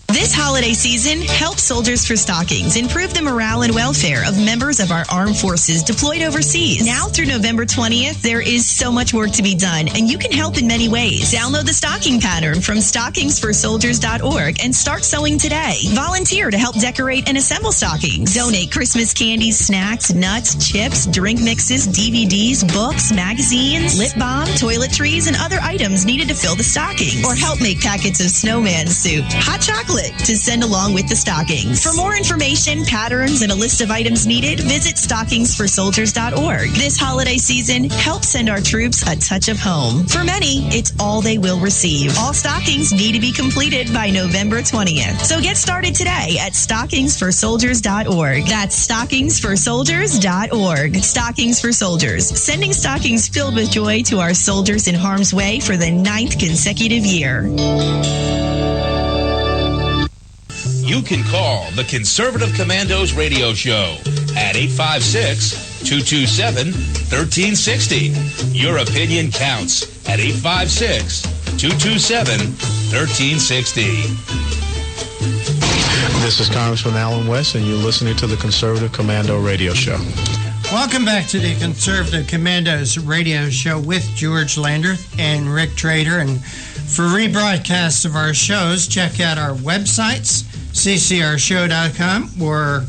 S15: This holiday season, help Soldiers for Stockings improve the morale and welfare of members of our armed forces deployed overseas. Now through November 20th, there is so much work to be done, and you can help in many ways. Download the stocking pattern from stockingsforsoldiers.org and start sewing today. Volunteer to help decorate and assemble stockings. Donate Christmas candies, snacks, nuts, chips, drink mixes, DVDs, books, magazines, lip balm, toiletries, and other items needed to fill the stocking. Or help make packets of snowman soup, hot chocolate, to send along with the stockings. For more information, patterns, and a list of items needed, visit stockingsforsoldiers.org. This holiday season, help send our troops a touch of home. For many, it's all they will receive. All stockings need to be completed by November 20th. So get started today at stockingsforsoldiers.org. That's stockingsforsoldiers.org. Stockings for Soldiers, sending stockings filled with joy to our soldiers in harm's way for the 9th consecutive year.
S10: You can call the Conservative Commandos radio show at 856-227-1360. Your opinion counts at 856-227-1360.
S11: This is Congressman Alan West, and you're listening to the Conservative Commando radio show.
S12: Welcome back to the Conservative Commandos radio show with George Landreth and Rick Trader. And for rebroadcasts of our shows, check out our websites, ccrshow.com or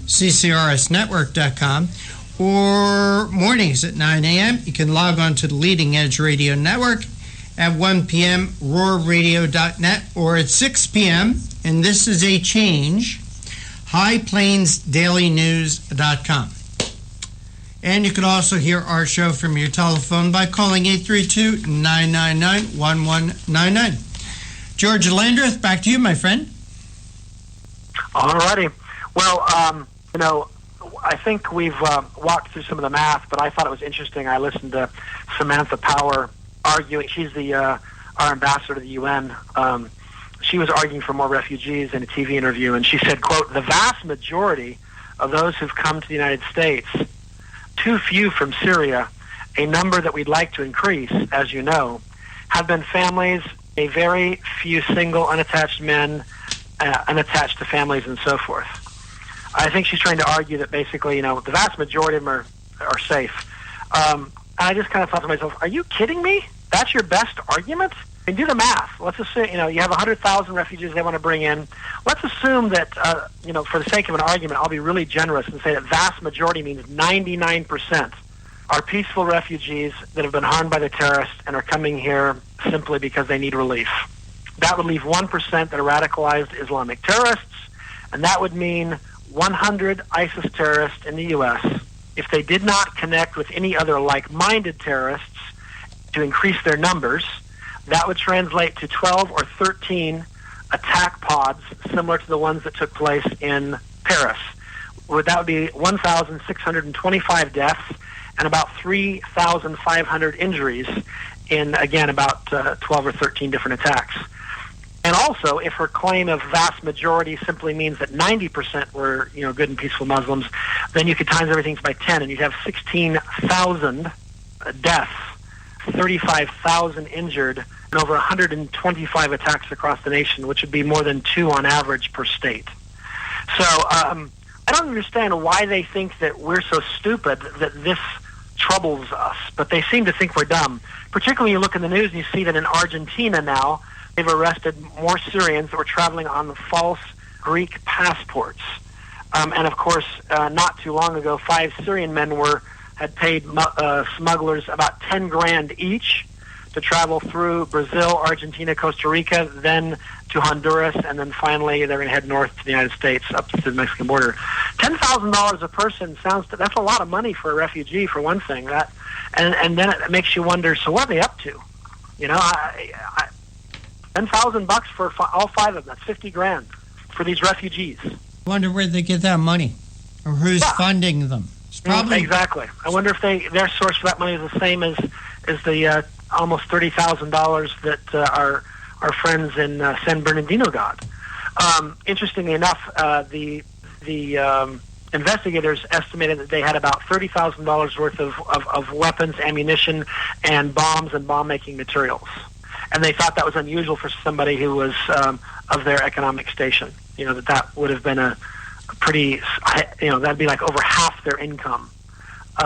S12: ccrsnetwork.com, or mornings at 9 a.m. You can log on to the Leading Edge Radio Network at 1 p.m., roarradio.net, or at 6 p.m., and this is a change, highplainsdailynews.com. And you can also hear our show from your telephone by calling 832-999-1199. George Landreth, back to you, my friend.
S13: All righty. Well, I think we've walked through some of the math, but I thought it was interesting. I listened to Samantha Power arguing. She's our ambassador to the UN. She was arguing for more refugees in a TV interview, and she said, quote, "The vast majority of those who've come to the United States, too few from Syria, a number that we'd like to increase, as you know, have been families, a very few single, unattached men, unattached to families, and so forth." I think she's trying to argue that basically, the vast majority of them are safe. And I just kind of thought to myself, are you kidding me? That's your best argument? I mean, do the math. Let's assume, you have 100,000 refugees they want to bring in. Let's assume that, for the sake of an argument, I'll be really generous and say that vast majority means 99% are peaceful refugees that have been harmed by the terrorists and are coming here simply because they need relief. That would leave 1% that are radicalized Islamic terrorists, and that would mean 100 ISIS terrorists in the U.S. If they did not connect with any other like-minded terrorists to increase their numbers, that would translate to 12 or 13 attack pods similar to the ones that took place in Paris. That would be 1,625 deaths and about 3,500 injuries in, again, about 12 or 13 different attacks. And also, if her claim of vast majority simply means that 90% were, good and peaceful Muslims, then you could times everything by 10, and you'd have 16,000 deaths, 35,000 injured, and over 125 attacks across the nation, which would be more than 2 on average per state. So I don't understand why they think that we're so stupid that this troubles us, but they seem to think we're dumb. Particularly you look in the news and you see that in Argentina now, they've arrested more Syrians that were traveling on false Greek passports. And of course, not too long ago, 5 Syrian men had paid smugglers about $10,000 each to travel through Brazil, Argentina, Costa Rica, then to Honduras, and then finally they're going to head north to the United States, up to the Mexican border. $10,000 a person that's a lot of money for a refugee, for one thing. And then it makes you wonder, so what are they up to? You know, $10,000 for all 5 of them. That's $50,000 for these refugees.
S12: I wonder where they get that money, or who's funding them. It's probably
S13: exactly. I wonder if their source for that money is the same as the almost $30,000 that our friends in San Bernardino got. Interestingly enough, the investigators estimated that they had about $30,000 worth of weapons, ammunition, and bombs and bomb-making materials. And they thought that was unusual for somebody who was of their economic station. You know, that would have been a pretty, that'd be like over half their income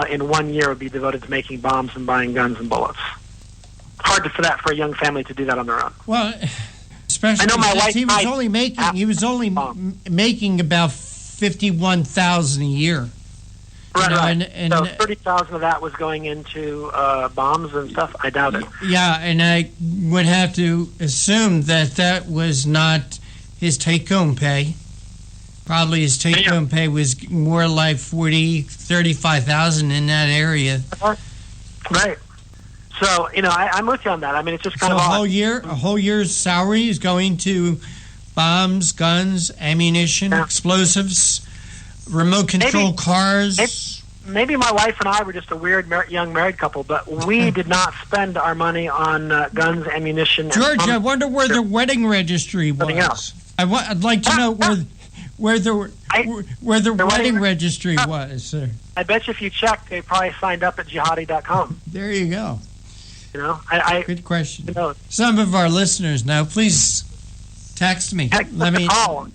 S13: in 1 year would be devoted to making bombs and buying guns and bullets. Hard for a young family to do that on their own.
S12: Well, especially
S13: I know my wife
S12: he was only making about $51,000 a year.
S13: Right. And so 30,000 of that was going into bombs and stuff. I doubt it.
S12: Yeah, and I would have to assume that was not his take-home pay. Probably his take-home pay was more like $35,000 in that area.
S13: Right. So I'm with you on that. I mean, it's just kind of odd.
S12: A whole year's salary is going to bombs, guns, ammunition, explosives, remote control cars.
S13: Maybe my wife and I were just a weird young married couple, but we did not spend our money on guns, ammunition.
S12: George, I wonder where the wedding registry was. I'd like to know where the wedding registry was, sir.
S13: I bet you if you check, they probably signed up at jihadi.com.
S12: There you go.
S13: You know,
S12: good question. Some of our listeners now, please text me. Let me know.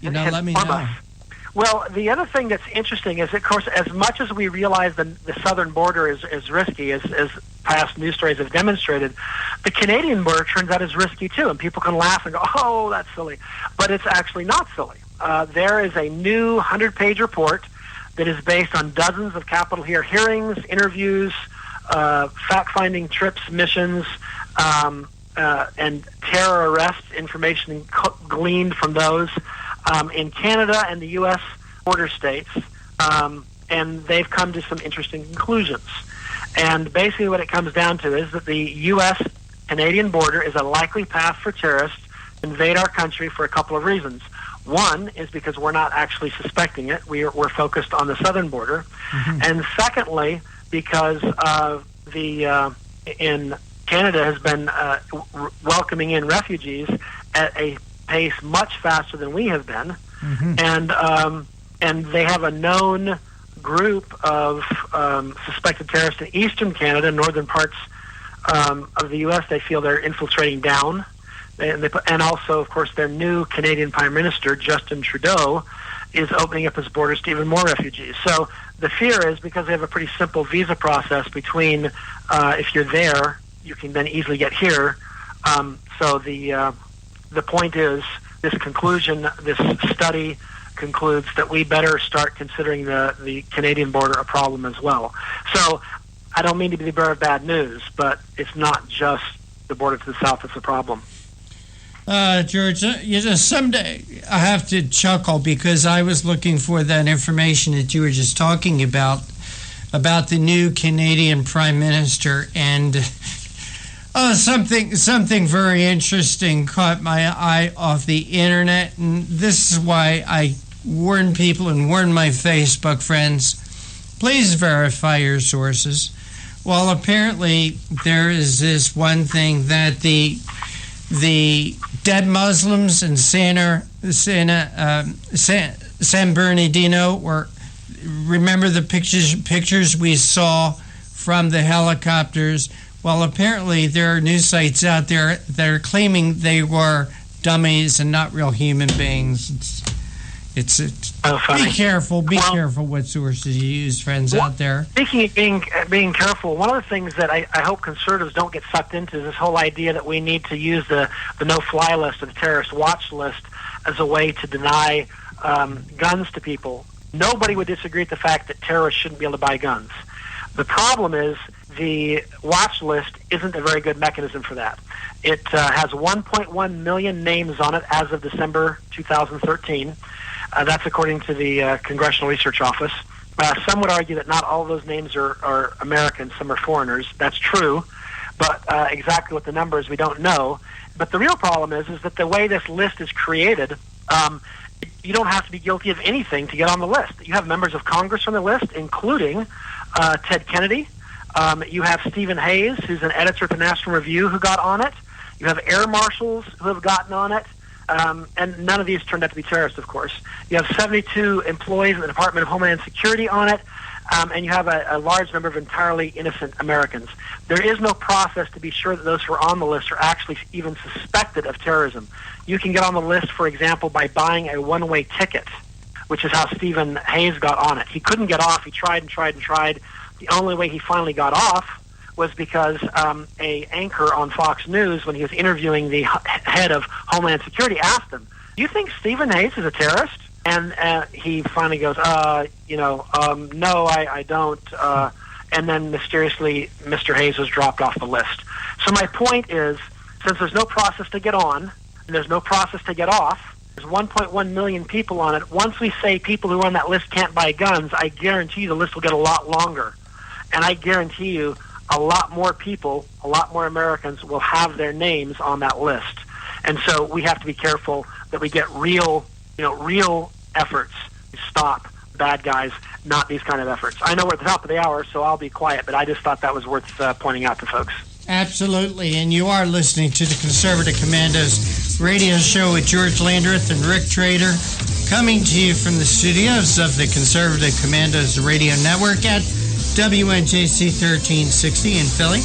S13: Well, the other thing that's interesting is, of course, as much as we realize the southern border is risky, as past news stories have demonstrated, the Canadian border turns out is risky too, and people can laugh and go, "Oh, that's silly," but it's actually not silly. There is a new 100-page report that is based on dozens of Capitol Hill hearings, interviews, fact-finding trips, missions, and terror arrest information gleaned from those in Canada and the U.S. border states, and they've come to some interesting conclusions. And basically what it comes down to is that the U.S.-Canadian border is a likely path for terrorists to invade our country for a couple of reasons. One is because we're not actually suspecting it. We're focused on the southern border. Mm-hmm. And secondly, because in Canada has been welcoming in refugees at a pace much faster than we have been, and they have a known group of suspected terrorists in eastern Canada, northern parts of the U.S. They feel they're infiltrating down, and also, of course, their new Canadian Prime Minister, Justin Trudeau, is opening up his borders to even more refugees. So the fear is, because they have a pretty simple visa process between, if you're there, you can then easily get here. So the point is, this study concludes that we better start considering the Canadian border a problem as well. So I don't mean to be the bearer of bad news, but it's not just the border to the south that's a problem.
S12: George, someday I have to chuckle because I was looking for that information that you were just talking about the new Canadian Prime Minister, and something very interesting caught my eye off the internet, and this is why I warn people and warn my Facebook friends, please verify your sources. Well, apparently there is this one thing that the dead Muslims in San Bernardino, remember the pictures we saw from the helicopters? Well, apparently there are news sites out there that are claiming they were dummies and not real human beings. It's be careful what sources you use, friends out there.
S13: Speaking of being careful, one of the things that I hope conservatives don't get sucked into is this whole idea that we need to use the no-fly list or the terrorist watch list as a way to deny guns to people. Nobody would disagree with the fact that terrorists shouldn't be able to buy guns. The problem is the watch list isn't a very good mechanism for that. It has 1.1 million names on it as of December 2013. That's according to the Congressional Research Office. Some would argue that not all of those names are Americans, some are foreigners. That's true, but exactly what the number is we don't know. But the real problem is that the way this list is created, you don't have to be guilty of anything to get on the list. You have members of Congress on the list, including Ted Kennedy. You have Stephen Hayes, who's an editor at the National Review, who got on it. You have air marshals who have gotten on it. And none of these turned out to be terrorists, of course. You have 72 employees in the Department of Homeland Security on it, and you have a large number of entirely innocent Americans. There is no process to be sure that those who are on the list are actually even suspected of terrorism. You can get on the list, for example, by buying a one-way ticket, which is how Stephen Hayes got on it. He couldn't get off. He tried and tried and tried. The only way he finally got off was because a anchor on Fox News, when he was interviewing the head of Homeland Security, asked him, "Do you think Stephen Hayes is a terrorist?" And he finally goes, no, I don't. And then mysteriously, Mr. Hayes was dropped off the list. So my point is, since there's no process to get on, and there's no process to get off, there's 1.1 million people on it. Once we say people who are on that list can't buy guns, I guarantee you the list will get a lot longer. And I guarantee you a lot more people, a lot more Americans will have their names on that list. And so we have to be careful that we get real efforts to stop bad guys, not these kind of efforts. I know we're at the top of the hour, so I'll be quiet, but I just thought that was worth pointing out to folks.
S12: Absolutely, and you are listening to the Conservative Commandos radio show with George Landreth and Rick Trader, coming to you from the studios of the Conservative Commandos radio network at WNJC 1360 in Philly,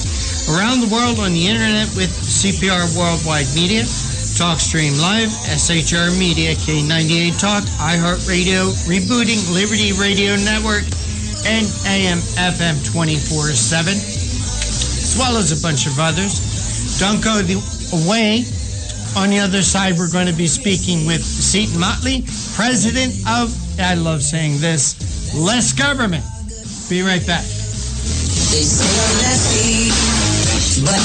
S12: around the world on the internet with CPR Worldwide Media, TalkStream Live, SHR Media, K98 Talk, iHeartRadio, Rebooting Liberty Radio Network, and AM FM 24/7, as well as a bunch of others. Don't go away. On the other side, we're going to be speaking with Seton Motley, president of, I love saying this, Less Government. Be right back.
S16: They say less eat, but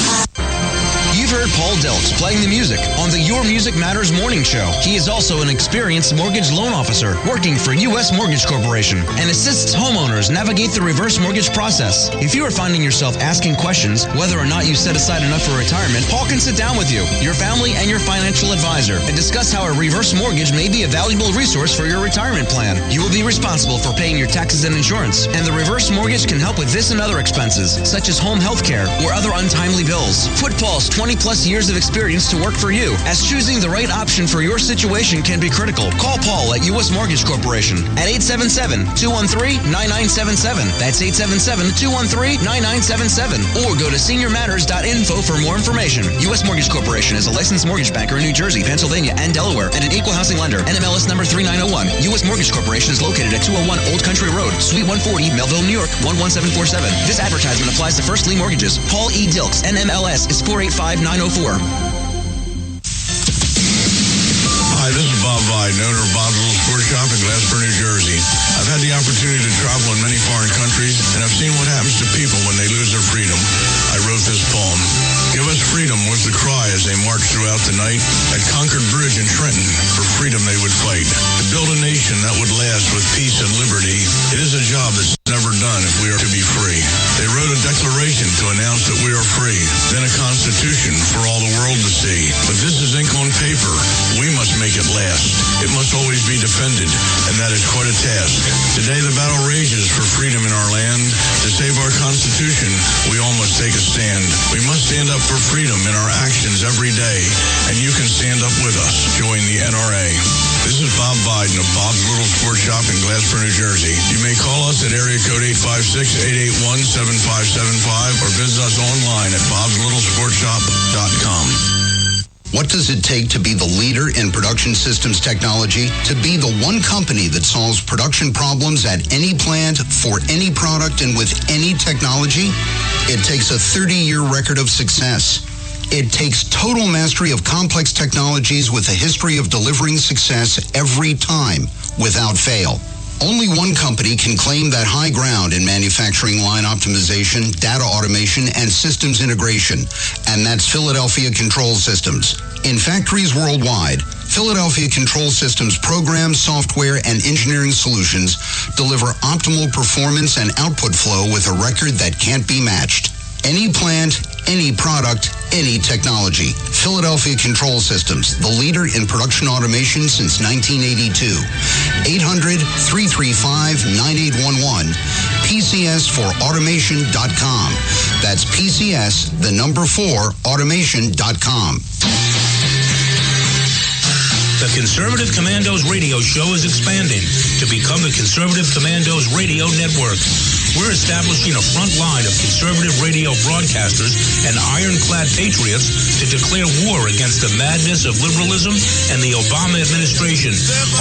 S17: You've heard Paul Deltz playing the music on the Your Music Matters morning show. He is also an experienced mortgage loan officer working for U.S. Mortgage Corporation and assists homeowners navigate the reverse mortgage process. If you are finding yourself asking questions whether or not you set aside enough for retirement, Paul can sit down with you, your family, and your financial advisor and discuss how a reverse mortgage may be a valuable resource for your retirement plan. You will be responsible for paying your taxes and insurance, and the reverse mortgage can help with this and other expenses, such as home health care or other untimely bills. Put Paul's 20-plus years of experience to work for you, as choosing the right option for your situation can be critical. Call Paul at U.S. Mortgage Corporation at 877-213-9977. That's 877-213-9977. Or go to seniormatters.info for more information. U.S. Mortgage Corporation is a licensed mortgage banker in New Jersey, Pennsylvania, and Delaware, and an equal housing lender. NMLS number 3901. U.S. Mortgage Corporation is located at 201 Old Country Road, Suite 140, Melville, New York, 11747. This advertisement applies to first lien mortgages. Paul E. Dilks, NMLS is 485904.
S14: Hi, this is Bob Viden, owner of Bob's Little Sports Shop in Glasper, New Jersey. I've had the opportunity to travel in many foreign countries, and I've seen what happens to people when they lose their freedom. I wrote this poem. Give us freedom was the cry as they marched throughout the night. At Concord Bridge in Trenton, for freedom they would fight. To build a nation that would last with peace and liberty, it is a job that's never done if we are to be free. They wrote a declaration to announce that we are free, then a constitution for all the world to see. But this is ink on paper. We must make it last. It must always be defended, and that is quite a task. Today the battle rages for freedom in our land. To save our constitution, we all must take a stand. We must stand up for freedom in our actions every day, and you can stand up with us. Join the NRA. This is Bob Viden of Bob's Little Sports Shop in Glasper, New Jersey. You may call us at area code 856-881-7575 or visit us online at bobslittle.sportshop.com.
S18: What does it take to be the leader in production systems technology? To be the one company that solves production problems at any plant, for any product, and with any technology? It takes a 30-year record of success. It takes total mastery of complex technologies with a history of delivering success every time, without fail. Only one company can claim that high ground in manufacturing line optimization, data automation, and systems integration, and that's Philadelphia Control Systems. In factories worldwide, Philadelphia Control Systems programs, software, and engineering solutions deliver optimal performance and output flow with a record that can't be matched. Any plant, any product, any technology. Philadelphia Control Systems, the leader in production automation since 1982. 800-335-9811. PCS4automation.com. That's PCS, the number 4, automation.com.
S10: The Conservative Commandos radio show is expanding to become the Conservative Commandos Radio Network. We're establishing a front line of conservative radio broadcasters and ironclad patriots to declare war against the madness of liberalism and the Obama administration.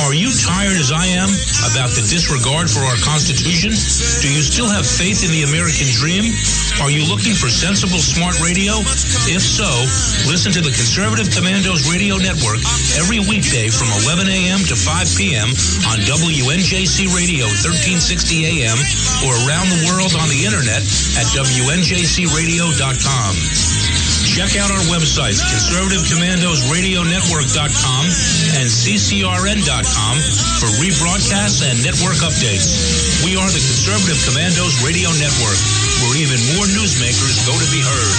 S10: Are you tired as I am about the disregard for our Constitution? Do you still have faith in the American dream? Are you looking for sensible, smart radio? If so, listen to the Conservative Commandos Radio Network every weekday from 11 a.m. to 5 p.m. on WNJC Radio 1360 a.m. or around the world on the internet at WNJCradio.com. Check out our websites, ConservativeCommandosRadioNetwork.com and CCRN.com for rebroadcasts and network updates. We are the Conservative Commandos Radio Network, where even more newsmakers go to be heard.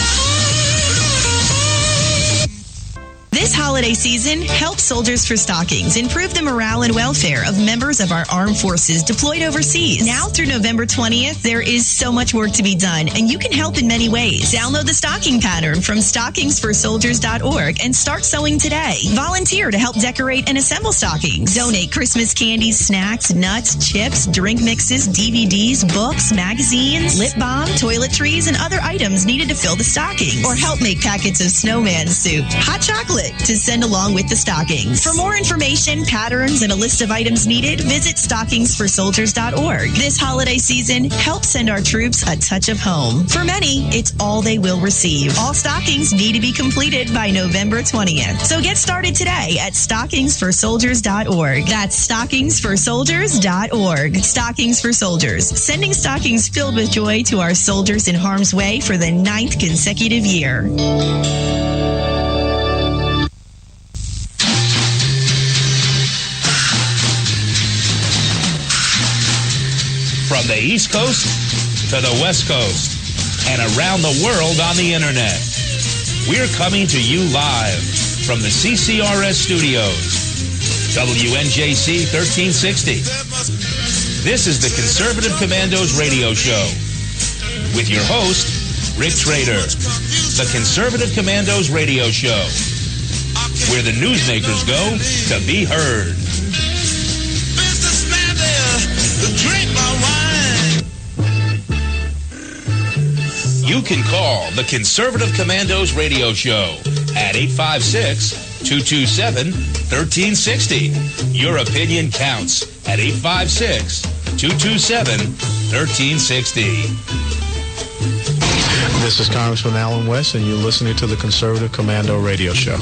S15: This holiday season, help Soldiers for Stockings improve the morale and welfare of members of our armed forces deployed overseas. Now through November 20th, there is so much work to be done, and you can help in many ways. Download the stocking pattern from stockingsforsoldiers.org and start sewing today. Volunteer to help decorate and assemble stockings. Donate Christmas candies, snacks, nuts, chips, drink mixes, DVDs, books, magazines, lip balm, toiletries, and other items needed to fill the stockings. Or help make packets of snowman soup, hot chocolate, to send along with the stockings. For more information, patterns, and a list of items needed, visit stockingsforsoldiers.org. This holiday season, help send our troops a touch of home. For many, it's all they will receive. All stockings need to be completed by November 20th. So get started today at stockingsforsoldiers.org. That's stockingsforsoldiers.org. Stockings for Soldiers, sending stockings filled with joy to our soldiers in harm's way for the 9th consecutive year.
S10: From the East Coast to the West Coast and around the world on the internet. We're coming to you live from the CCRS studios, WNJC 1360. This is the Conservative Commandos radio show with your host, Rick Trader. The Conservative Commandos radio show, where the newsmakers go to be heard. You can call the Conservative Commandos radio show at 856-227-1360. Your opinion counts at 856-227-1360.
S11: This is Congressman Alan West, and you're listening to the Conservative Commando radio show.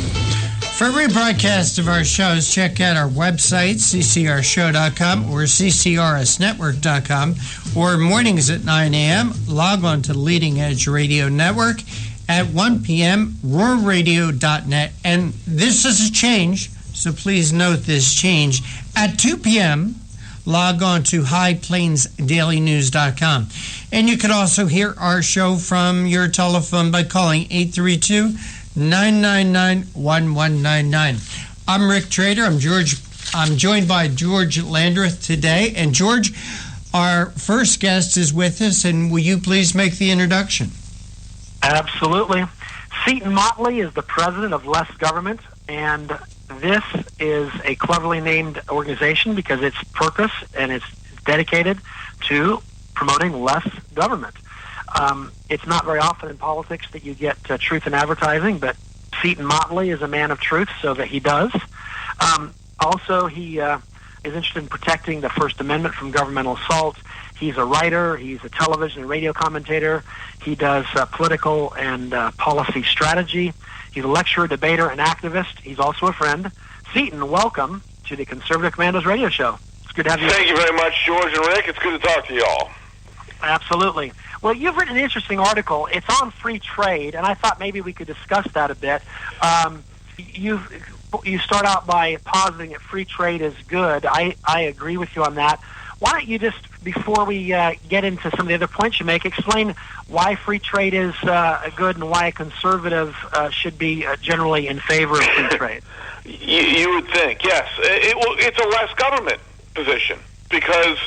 S12: For rebroadcast of our shows, check out our website, ccrshow.com or ccrsnetwork.com, or mornings at 9 a.m., log on to Leading Edge Radio Network. At 1 p.m., roarradio.net. And this is a change, so please note this change. At 2 p.m., log on to highplainsdailynews.com. And you can also hear our show from your telephone by calling 832-999-1199. I'm Rick Trader. I'm joined by George Landreth today. And George, our first guest is with us, and will you please make the introduction?
S13: Absolutely. Seton Motley is the president of Less Government, and this is a cleverly named organization because its purpose and it's dedicated to promoting less government. It's not very often in politics that you get truth in advertising, but Seton Motley is a man of truth, so that he does. Also, he is interested in protecting the First Amendment from governmental assault. He's a writer. He's a television and radio commentator. He does political and policy strategy. He's a lecturer, debater, and activist. He's also a friend. Seton, welcome to the Conservative Commandos radio show. It's It's good to have you.
S19: Thank you very much, George and Rick. It's good to talk to you all.
S13: Absolutely. Well, you've written an interesting article. It's on free trade, and I thought maybe we could discuss that a bit. You start out by positing that free trade is good. I agree with you on that. Why don't you just, before we get into some of the other points you make, explain why free trade is good and why a conservative should be generally in favor of free trade?
S19: You would think, yes. It's a less government position because,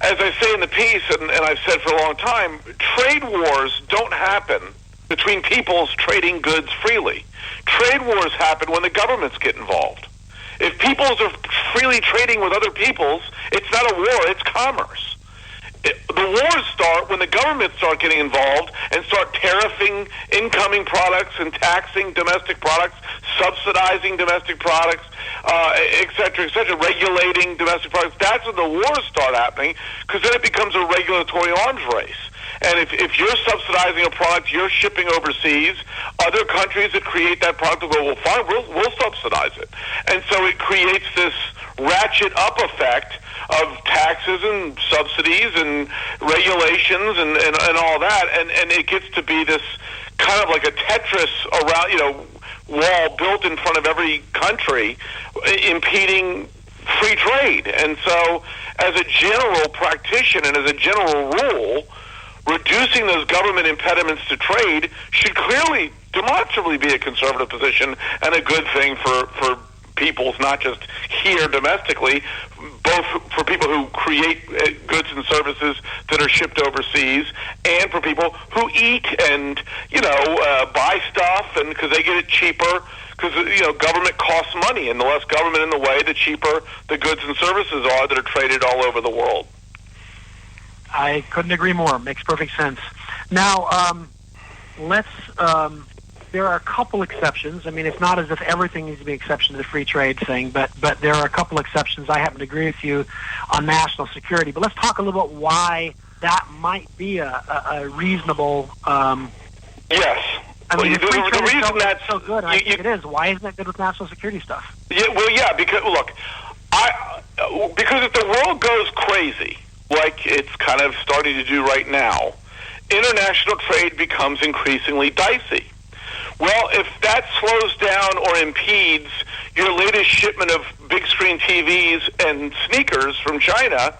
S19: as I say in the piece, and I've said for a long time, trade wars don't happen between peoples trading goods freely. Trade wars happen when the governments get involved. If peoples are freely trading with other peoples, it's not a war, it's commerce. The wars start when the governments start getting involved and start tariffing incoming products and taxing domestic products, subsidizing domestic products, et cetera, regulating domestic products. That's when the wars start happening, because then it becomes a regulatory arms race. And if you're subsidizing a product you're shipping overseas, other countries that create that product will go, well, fine, we'll subsidize it. And so it creates this ratchet up effect of taxes and subsidies and regulations and all that. And it gets to be this kind of like a Tetris around, wall built in front of every country, impeding free trade. And so as a general practitioner and as a general rule, reducing those government impediments to trade should clearly, demonstrably be a conservative position and a good thing for peoples, not just here domestically, both for people who create goods and services that are shipped overseas and for people who eat and, buy stuff and because they get it cheaper because, government costs money, and the less government in the way, the cheaper the goods and services are that are traded all over the world.
S13: I couldn't agree more. Makes perfect sense. Now, there are a couple exceptions. I mean, it's not as if everything needs to be an exception to the free trade thing, but there are a couple exceptions. I happen to agree with you on national security. But let's talk a little bit why that might be a reasonable...
S19: yes.
S13: I mean,
S19: the reason that's
S13: so good, and I think it is. Why isn't it good with national security stuff?
S19: Yeah, because, look, because if the world goes crazy, like it's kind of starting to do right now, international trade becomes increasingly dicey. Well, if that slows down or impedes your latest shipment of big screen TVs and sneakers from China,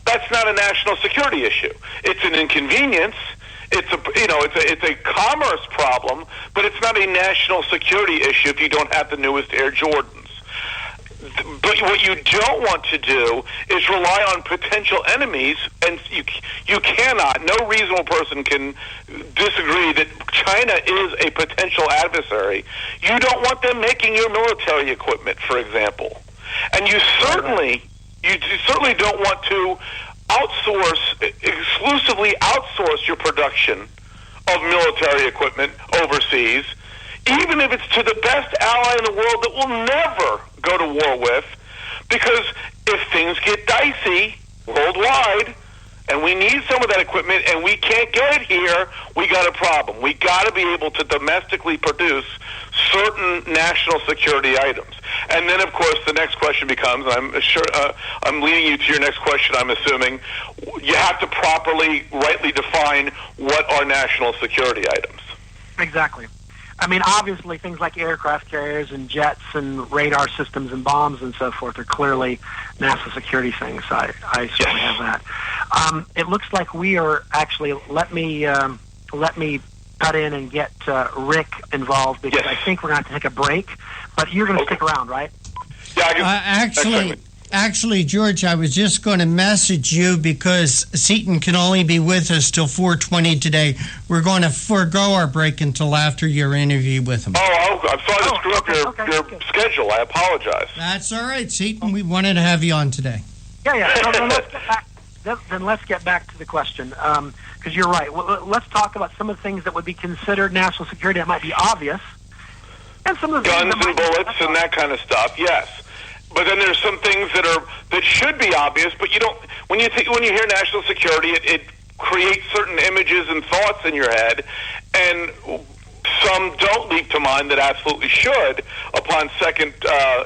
S19: that's not a national security issue. It's an inconvenience. It's a commerce problem, but it's not a national security issue if you don't have the newest Air Jordans. But what you don't want to do is rely on potential enemies, and you cannot, no reasonable person can disagree that China is a potential adversary. You don't want them making your military equipment, for example. And you certainly don't want to exclusively outsource your production of military equipment overseas, even if it's to the best ally in the world that will never go to war with, because if things get dicey worldwide and we need some of that equipment and we can't get it here, we got a problem. We got to be able to domestically produce certain national security items. And then, of course, the next question becomes, and I'm sure I'm leading you to your next question, I'm assuming, you have to properly, rightly define what are national security items.
S13: Exactly. I mean, obviously, things like aircraft carriers and jets and radar systems and bombs and so forth are clearly national security things. I certainly have that. It looks like we are actually. Let me cut in and get Rick involved because I think we're going to have to take a break. But you're going to stick around, right?
S19: Yeah.
S12: Actually, George, I was just going to message you because Seaton can only be with us till 4:20 today. We're going to forego our break until after your interview with him.
S19: Oh, I'm sorry to screw up your schedule. I apologize.
S12: That's all right, Seaton. We wanted to have you on today.
S13: Yeah. Then let's get back to the question because you're right. Well, let's talk about some of the things that would be considered national security that might be obvious, and some of the
S19: guns and bullets and that kind of stuff. Yes. But then there's some things that should be obvious, but you don't. When you hear national security, it creates certain images and thoughts in your head, and some don't leap to mind that absolutely should upon second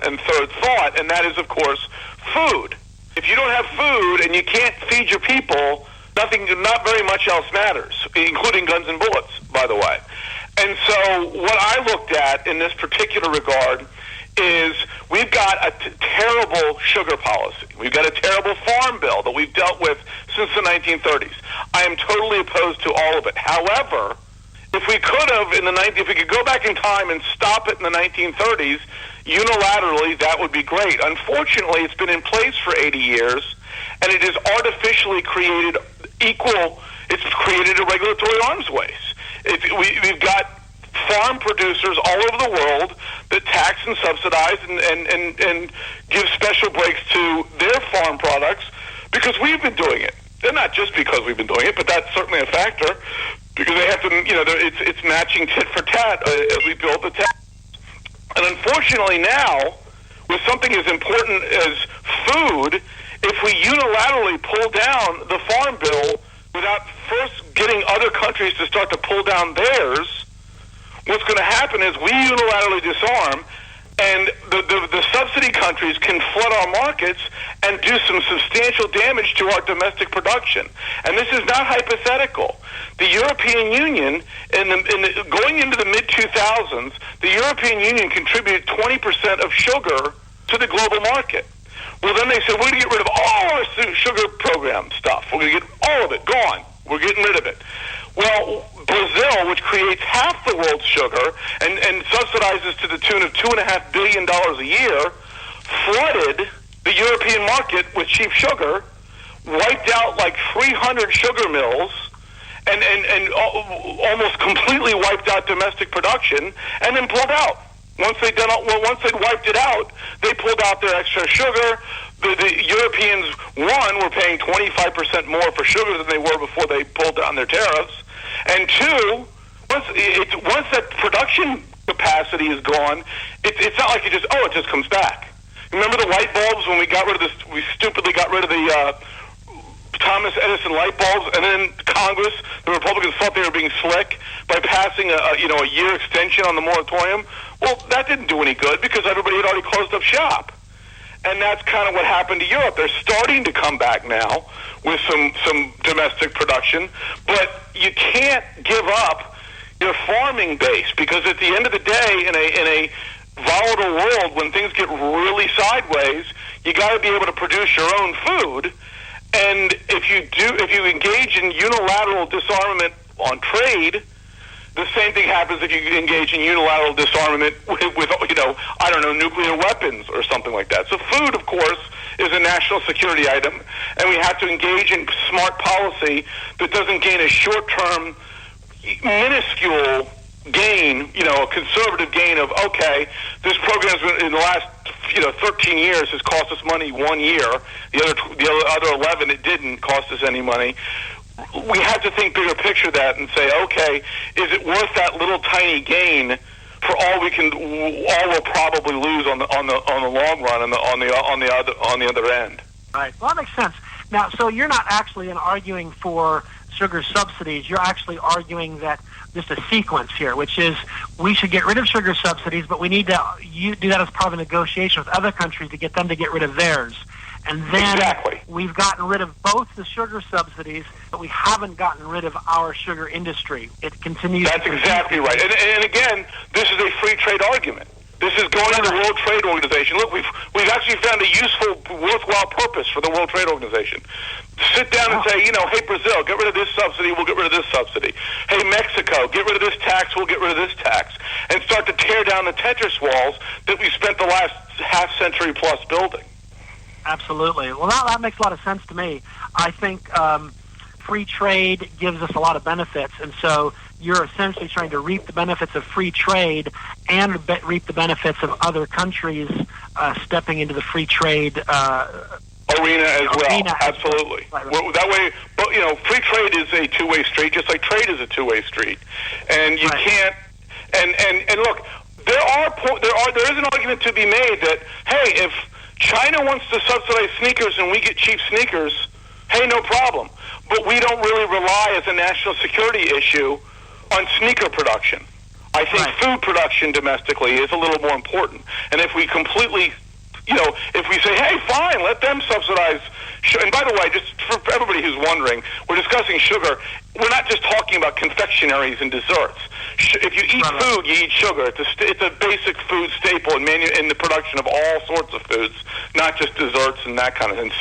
S19: and third thought, and that is, of course, food. if you don't have food and you can't feed your people, not very much else matters, including guns and bullets, by the way. And so what I looked at in this particular regard is we've got a terrible sugar policy. We've got a terrible farm bill that we've dealt with since the 1930s. I am totally opposed to all of it. However, if we could go back in time and stop it in the 1930s, unilaterally, that would be great. Unfortunately, it's been in place for 80 years, and it has artificially created it's created a regulatory arms race. We've got farm producers all over the world that tax and subsidize and give special breaks to their farm products because we've been doing it. And not just because we've been doing it, but that's certainly a factor because they have to, it's matching tit for tat as we build the tax. And unfortunately now, with something as important as food, if we unilaterally pull down the farm bill without first getting other countries to start to pull down theirs, what's going to happen is we unilaterally disarm, and the subsidy countries can flood our markets and do some substantial damage to our domestic production. And this is not hypothetical. The European Union, going into the mid-2000s, the European Union contributed 20% of sugar to the global market. Well, then they said, we're going to get rid of all our sugar program stuff. We're going to get all of it gone. We're getting rid of it. Well, Brazil, which creates half the world's sugar and subsidizes to the tune of $2.5 billion a year, flooded the European market with cheap sugar, wiped out like 300 sugar mills, and almost completely wiped out domestic production, and then pulled out. Once they'd wiped it out, they pulled out their extra sugar. The Europeans, one, were paying 25% more for sugar than they were before they pulled down their tariffs. And two, once that production capacity is gone, it's not like it just comes back. Remember the light bulbs when we stupidly got rid of the Thomas Edison light bulbs, and then Congress, the Republicans thought they were being slick by passing a year extension on the moratorium. Well, that didn't do any good because everybody had already closed up shop. And that's kind of what happened to Europe. They're starting to come back now with some domestic production, but you can't give up your farming base because at the end of the day, in a volatile world, when things get really sideways, you got to be able to produce your own food. And if you engage in unilateral disarmament on trade, the same thing happens if you engage in unilateral disarmament with nuclear weapons or something like that. So food, of course, is a national security item, and we have to engage in smart policy that doesn't gain a short-term, minuscule gain, a conservative gain of, okay, this program's been, in the last 13 years has cost us money 1 year. The other 11, it didn't cost us any money. We have to think bigger picture that and say, okay, is it worth that little tiny gain for all we'll probably lose on the long run and on the other end?
S13: Right. Well, that makes sense. Now, so you're not actually arguing for sugar subsidies. You're actually arguing that just a sequence here, which is we should get rid of sugar subsidies, but we need to do that as part of a negotiation with other countries to get them to get rid of theirs. And then we've gotten rid of both the sugar subsidies, but we haven't gotten rid of our sugar industry. It continues.
S19: That's exactly right. And again, this is a free trade argument. This is going to the World Trade Organization. Look, we've actually found a useful, worthwhile purpose for the World Trade Organization. Sit down and say, hey, Brazil, get rid of this subsidy, we'll get rid of this subsidy. Hey, Mexico, get rid of this tax, we'll get rid of this tax. And start to tear down the Tetris walls that we spent the last half-century plus building.
S13: Absolutely. Well, that makes a lot of sense to me. I think free trade gives us a lot of benefits, and so you're essentially trying to reap the benefits of free trade and reap the benefits of other countries stepping into the free trade
S19: arena as well. Absolutely. Right. That way, but free trade is a two-way street, just like trade is a two-way street, and you can't. And look, there is an argument to be made that hey, if China wants to subsidize sneakers and we get cheap sneakers, hey, no problem. But we don't really rely as a national security issue on sneaker production. I think food production domestically is a little more important. And if we completely if we say, hey, fine, let them subsidize. And by the way, just for everybody who's wondering, we're discussing sugar. We're not just talking about confectionaries and desserts. If you eat food, you eat sugar. It's a basic food staple in the production of all sorts of foods, not just desserts and that kind of thing,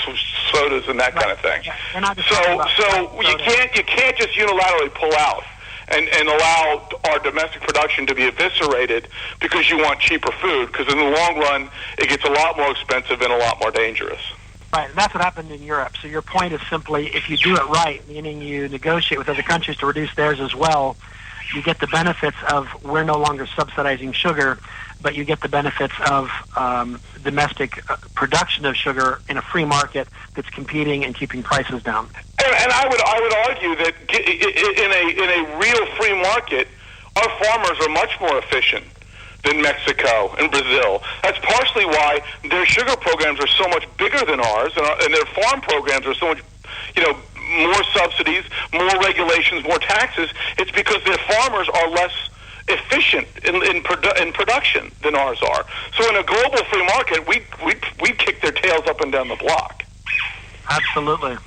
S19: sodas and that kind of thing. So you can't just unilaterally pull out and allow our domestic production to be eviscerated because you want cheaper food, because in the long run, it gets a lot more expensive and a lot more dangerous.
S13: Right, and that's what happened in Europe. So your point is simply, if you do it right, meaning you negotiate with other countries to reduce theirs as well, you get the benefits of we're no longer subsidizing sugar, but you get the benefits of domestic production of sugar in a free market that's competing and keeping prices down.
S19: And I would argue that in a real free market, our farmers are much more efficient than Mexico and Brazil. That's partially why their sugar programs are so much bigger than ours, and their farm programs are so much, more subsidies, more regulations, more taxes. It's because their farmers are less efficient in production than ours are. So in a global free market, we kick their tails up and down the block.
S13: Absolutely.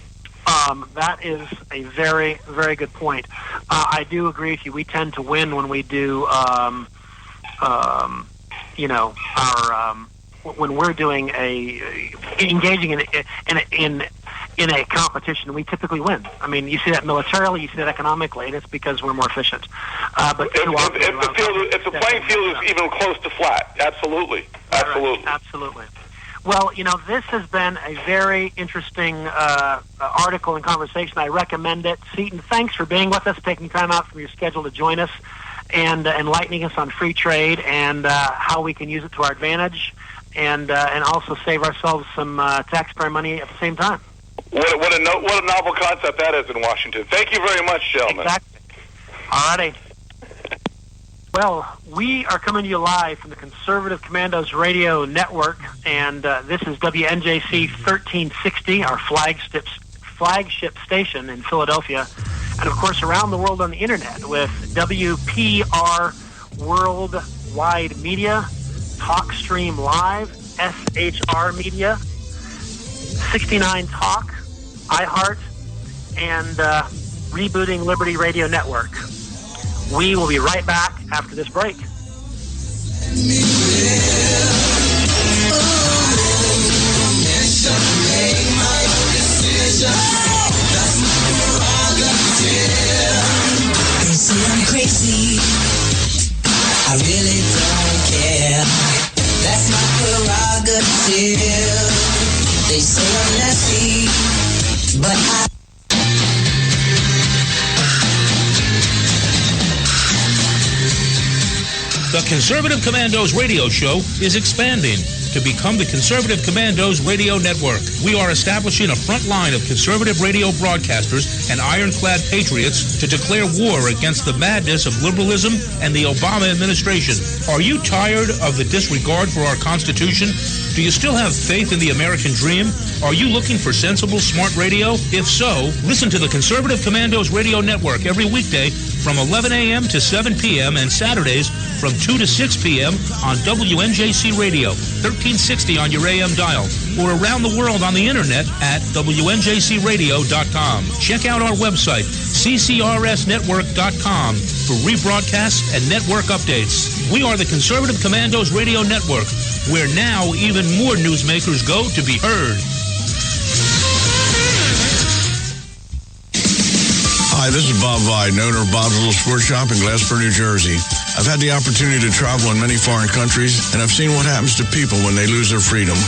S13: That is a very, very good point. I do agree with you. We tend to win when we do, when we're doing engaging in a competition, we typically win. I mean, you see that militarily, you see that economically, and it's because we're more efficient. But
S19: if the playing field is even close to flat, absolutely.
S13: Absolutely. Well, this has been a very interesting article and conversation. I recommend it. Seton, thanks for being with us, taking time out from your schedule to join us, and enlightening us on free trade and how we can use it to our advantage, and also save ourselves some taxpayer money at the same time.
S19: What a novel concept that is in Washington. Thank you very much, gentlemen.
S13: Exactly. All righty. Well, we are coming to you live from the Conservative Commandos Radio Network, and this is WNJC 1360, our flagship station in Philadelphia, and of course around the world on the internet with WPR Worldwide Media, TalkStream Live, SHR Media, 69 Talk, iHeart, and Rebooting Liberty Radio Network. We will be right back after this break.
S16: They say I'm crazy, I really don't care. That's my prerogative. They say I'm nasty, but I...
S10: The Conservative Commandos radio show is expanding to become the Conservative Commandos Radio Network. We are establishing a front line of conservative radio broadcasters and ironclad patriots to declare war against the madness of liberalism and the Obama administration. Are you tired of the disregard for our Constitution? Do you still have faith in the American dream? Are you looking for sensible, smart radio? If so, listen to the Conservative Commandos Radio Network every weekday from 11 a.m. to 7 p.m. and Saturdays from 2 to 6 p.m. on WNJC Radio, 1360 on your AM dial, or around the world on the internet at WNJCradio.com. Check out our website, ccrsnetwork.com, for rebroadcasts and network updates. We are the Conservative Commandos Radio Network, where now even more newsmakers go to be heard.
S14: Hi, this is Bob Vide, owner of Bob's Little Sports Shop in Glassboro, New Jersey. I've had the opportunity to travel in many foreign countries, and I've seen what happens to people when they lose their freedom.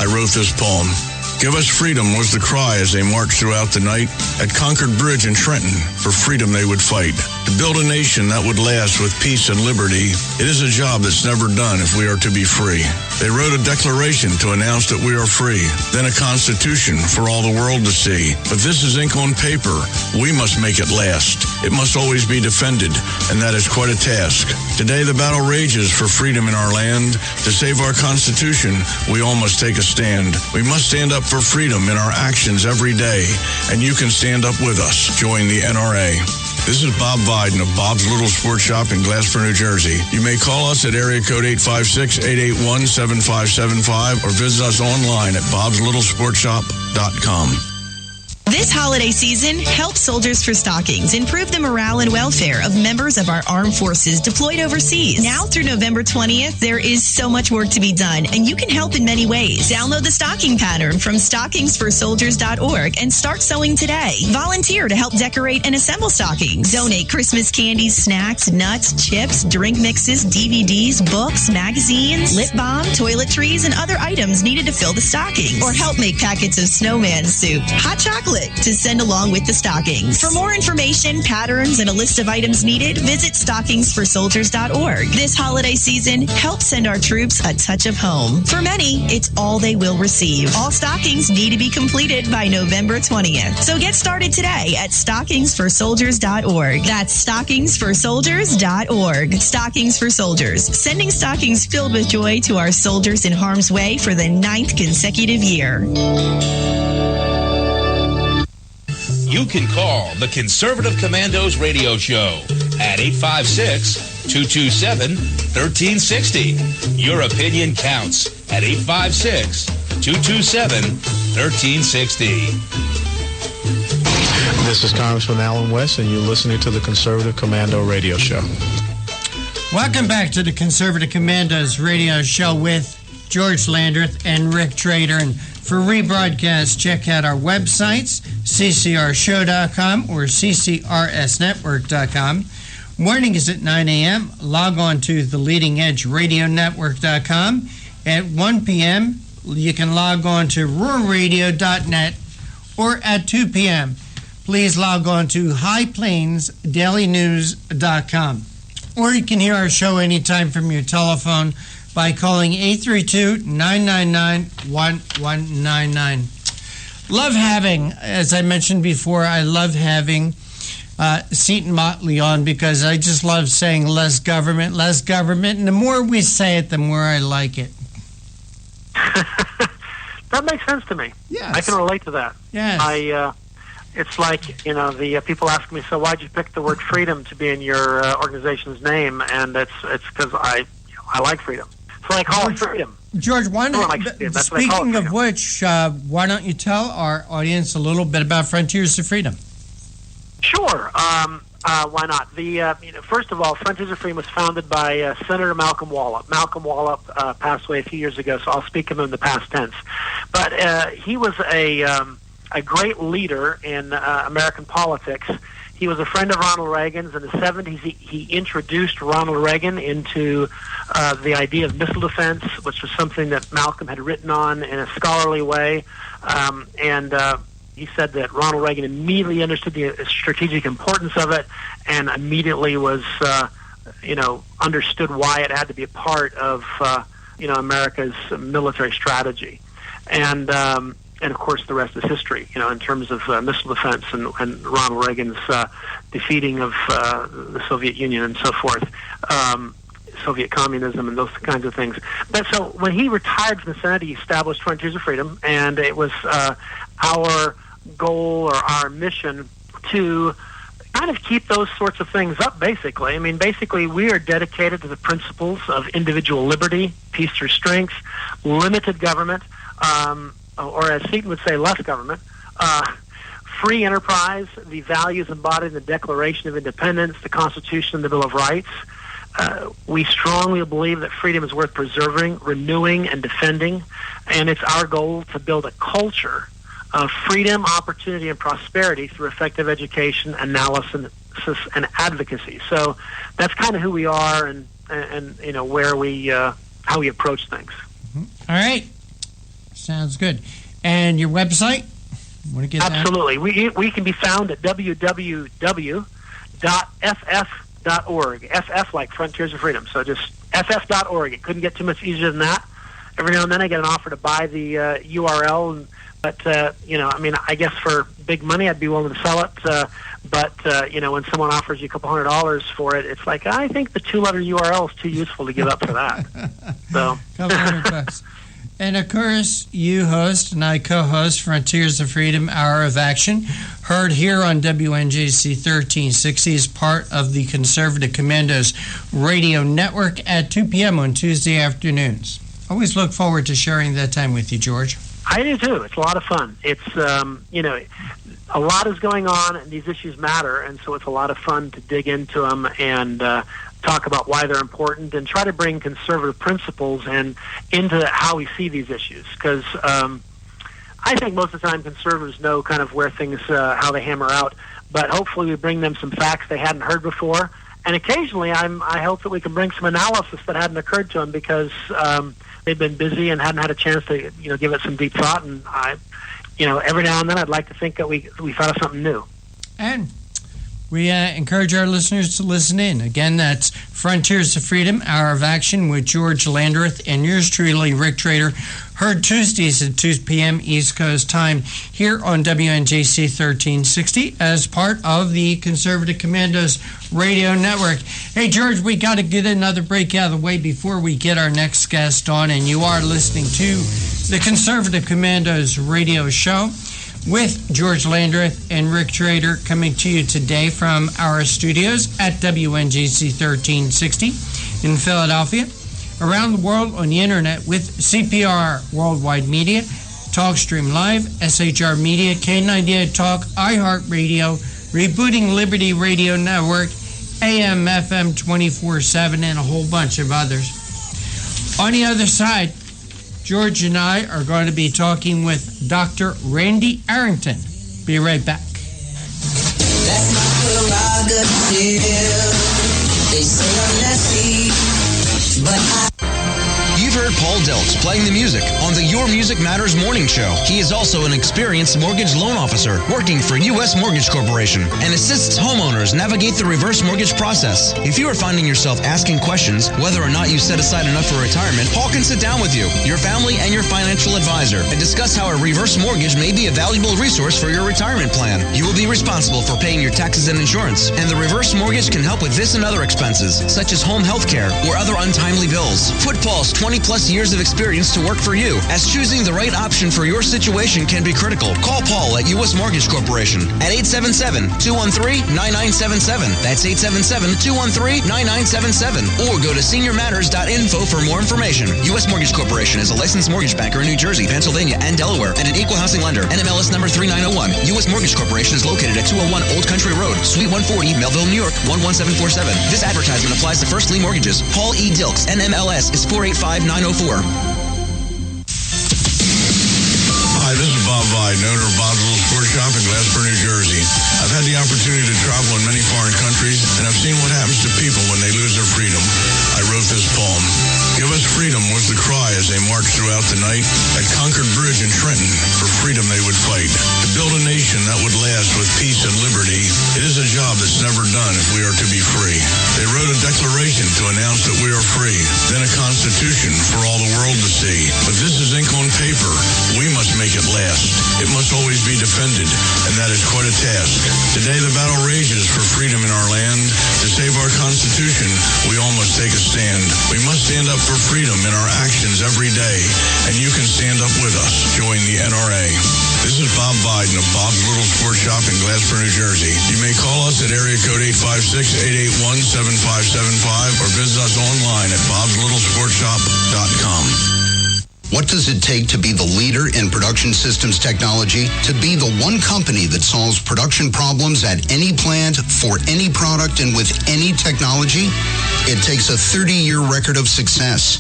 S14: I wrote this poem. Give us freedom was the cry as they marched throughout the night. At Concord Bridge in Trenton, for freedom they would fight. To build a nation that would last with peace and liberty, it is a job that's never done if we are to be free. They wrote a declaration to announce that we are free, then a constitution for all the world to see. But this is ink on paper. We must make it last. It must always be defended, and that is quite a task. Today the battle rages for freedom in our land. To save our Constitution, we all must take a stand. We must stand up for freedom in our actions every day, and you can stand up with us. Join the NRA. This is Bob Biden of Bob's Little Sports Shop in Glasper, New Jersey. You may call us at area code 856-881-7575 or visit us online at bobslittle.sportshop.com.
S15: This holiday season, help Soldiers for Stockings improve the morale and welfare of members of our armed forces deployed overseas. Now through November 20th, there is so much work to be done, and you can help in many ways. Download the stocking pattern from stockingsforsoldiers.org and start sewing today. Volunteer to help decorate and assemble stockings. Donate Christmas candies, snacks, nuts, chips, drink mixes, DVDs, books, magazines, lip balm, toiletries, and other items needed to fill the stockings. Or help make packets of snowman soup, hot chocolate, to send along with the stockings. For more information, patterns, and a list of items needed, visit stockingsforsoldiers.org. This holiday season, help send our troops a touch of home. For many, it's all they will receive. All stockings need to be completed by November 20th. So get started today at stockingsforsoldiers.org. That's stockingsforsoldiers.org. Stockings for Soldiers, sending stockings filled with joy to our soldiers in harm's way for the 9th consecutive year.
S10: You can call the Conservative Commandos radio show at 856-227-1360. Your opinion counts at 856-227-1360.
S11: This is Congressman Alan West, and you're listening to the Conservative Commando radio show.
S12: Welcome back to the Conservative Commandos radio show with George Landreth and Rick Trader. And for rebroadcast, check out our websites, ccrshow.com or ccrsnetwork.com. Mornings at 9 a.m., log on to theleadingedgeradionetwork.com. At 1 p.m., you can log on to ruralradio.net, or at 2 p.m., please log on to highplainsdailynews.com. Or you can hear our show anytime from your telephone by calling 832-999-1199. Love having, as I mentioned before, I love having Seton Motley on because I just love saying less government, and the more we say it, the more I like it.
S13: That makes sense to me.
S12: Yes.
S13: I can relate to that.
S12: Yes.
S13: It's like, the people ask me, so why'd you pick the word freedom to be in your organization's name? And it's because I like freedom. So I call it freedom.
S12: George, speaking of
S13: freedom.
S12: which, why don't you tell our audience a little bit about Frontiers of Freedom?
S13: Sure. Why not? First of all, Frontiers of Freedom was founded by Senator Malcolm Wallop. Malcolm Wallop passed away a few years ago, so I'll speak of him in the past tense. But he was a great leader in American politics. He was a friend of Ronald Reagan's. In the 70s, he introduced Ronald Reagan into the idea of missile defense, which was something that Malcolm had written on in a scholarly way. And he said that Ronald Reagan immediately understood the strategic importance of it and immediately was, understood why it had to be a part of, America's military strategy. And of course, the rest is history, in terms of missile defense and Ronald Reagan's defeating of the Soviet Union and so forth, Soviet communism and those kinds of things. But so when he retired from the Senate, he established Frontiers of Freedom, and it was our goal or our mission to kind of keep those sorts of things up, basically. I mean, basically, we are dedicated to the principles of individual liberty, peace through strength, limited government, or as Seton would say, less government, free enterprise, the values embodied in the Declaration of Independence, the Constitution, and the Bill of Rights. We strongly believe that freedom is worth preserving, renewing, and defending, and it's our goal to build a culture of freedom, opportunity, and prosperity through effective education, analysis, and advocacy. So that's kind of who we are and where we how we approach things.
S12: All right. Sounds good. And your website? Want to get
S13: Absolutely. We can be found at www.ff.org. FF like Frontiers of Freedom. So just ff.org. It couldn't get too much easier than that. Every now and then I get an offer to buy the URL, but I guess for big money I'd be willing to sell it. But when someone offers you a couple $100 for it, it's like, I think the 2-letter URL is too useful to give up for that. So
S12: $200. And of course, you host and I co-host Frontiers of Freedom Hour of Action, heard here on WNJC 1360 as part of the Conservative Commandos radio network at 2 p.m. on Tuesday afternoons. Always look forward to sharing that time with you, George.
S13: I do too. It's a lot of fun. It's, a lot is going on and these issues matter, and so it's a lot of fun to dig into them and talk about why they're important and try to bring conservative principles and into how we see these issues. Because I think most of the time conservatives know kind of where things, how they hammer out, but hopefully we bring them some facts they hadn't heard before. And occasionally I hope that we can bring some analysis that hadn't occurred to them because they've been busy and hadn't had a chance to give it some deep thought. And every now and then I'd like to think that we thought of something new.
S12: And we encourage our listeners to listen in. Again, that's Frontiers of Freedom, Hour of Action with George Landreth and yours truly, Rick Trader, heard Tuesdays at 2 p.m. East Coast time here on WNJC 1360 as part of the Conservative Commandos radio network. Hey, George, we got to get another break out of the way before we get our next guest on, and you are listening to the Conservative Commandos radio show with George Landreth and Rick Trader, coming to you today from our studios at WNJC 1360 in Philadelphia, around the world on the internet with CPR Worldwide Media, TalkStream Live, SHR Media, K98 Talk, iHeartRadio, Rebooting Liberty Radio Network, AM, FM 24/7, and a whole bunch of others. On the other side, George and I are going to be talking with Dr. Randy Arrington. Be right back.
S16: That's my prerogative. They say I'm nasty, but
S17: You've heard Paul Deltz playing the music on the Your Music Matters morning show. He is also an experienced mortgage loan officer working for U.S. Mortgage Corporation and assists homeowners navigate the reverse mortgage process. If you are finding yourself asking questions whether or not you set aside enough for retirement, Paul can sit down with you, your family, and your financial advisor and discuss how a reverse mortgage may be a valuable resource for your retirement plan. You will be responsible for paying your taxes and insurance, and the reverse mortgage can help with this and other expenses, such as home health care or other untimely bills. Put Paul's 20-plus years of experience to work for you, as choosing the right option for your situation can be critical. Call Paul at U.S. Mortgage Corporation at 877-213-9977. That's 877-213-9977. Or go to seniormatters.info for more information. U.S. Mortgage Corporation is a licensed mortgage banker in New Jersey, Pennsylvania, and Delaware, and an equal housing lender. NMLS number 3901. U.S. Mortgage Corporation is located at 201 Old Country Road, Suite 140, Melville, New York, 11747. This advertisement applies to first lien mortgages. Paul E. Dilks, NMLS is 485904.
S14: Hi, this is Bob Vide, owner of Bob's Little Sports Shop in Glasper, New Jersey. I've had the opportunity to travel in many foreign countries, and I've seen what happens to people when they lose their freedom. I wrote this poem. Give us freedom was the cry as they marched throughout the night. At Concord Bridge in Trenton, for freedom they would fight. To build a nation that would last with peace and liberty, it is a job that's never done if we are to be free. They wrote a declaration to announce that we are free, then a constitution for all the world to see. But this is ink on paper. We must make it last. It must always be defended, and that is quite a task. Today the battle rages for freedom in our land. To save our Constitution, we all must take a stand. We must stand up for freedom in our actions every day, and you can stand up with us. Join the NRA. This is Bob Biden of Bob's Little Sports Shop in Glasper, New Jersey. You may call us at area code 856-881-7575 or visit us online at bobslittle.sportshop.com.
S18: What does it take to be the leader in production systems technology? To be the one company that solves production problems at any plant, for any product, and with any technology? It takes a 30-year record of success.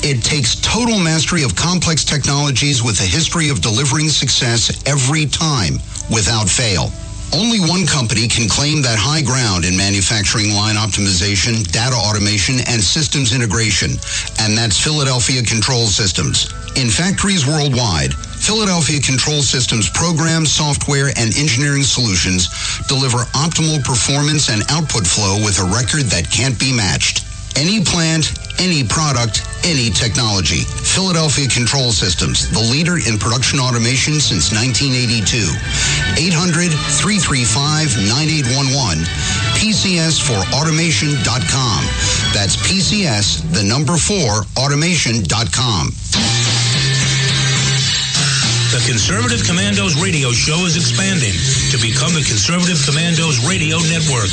S18: It takes total mastery of complex technologies with a history of delivering success every time, without fail. Only one company can claim that high ground in manufacturing line optimization, data automation, and systems integration, and that's Philadelphia Control Systems. In factories worldwide, Philadelphia Control Systems programs, software, and engineering solutions deliver optimal performance and output flow with a record that can't be matched. Any plant, any product, any technology. Philadelphia Control Systems, the leader in production automation since 1982. 800-335-9811. PCS4automation.com. That's PCS, the number 4, automation.com.
S10: Conservative Commandos radio show is expanding to become the Conservative Commandos Radio Network.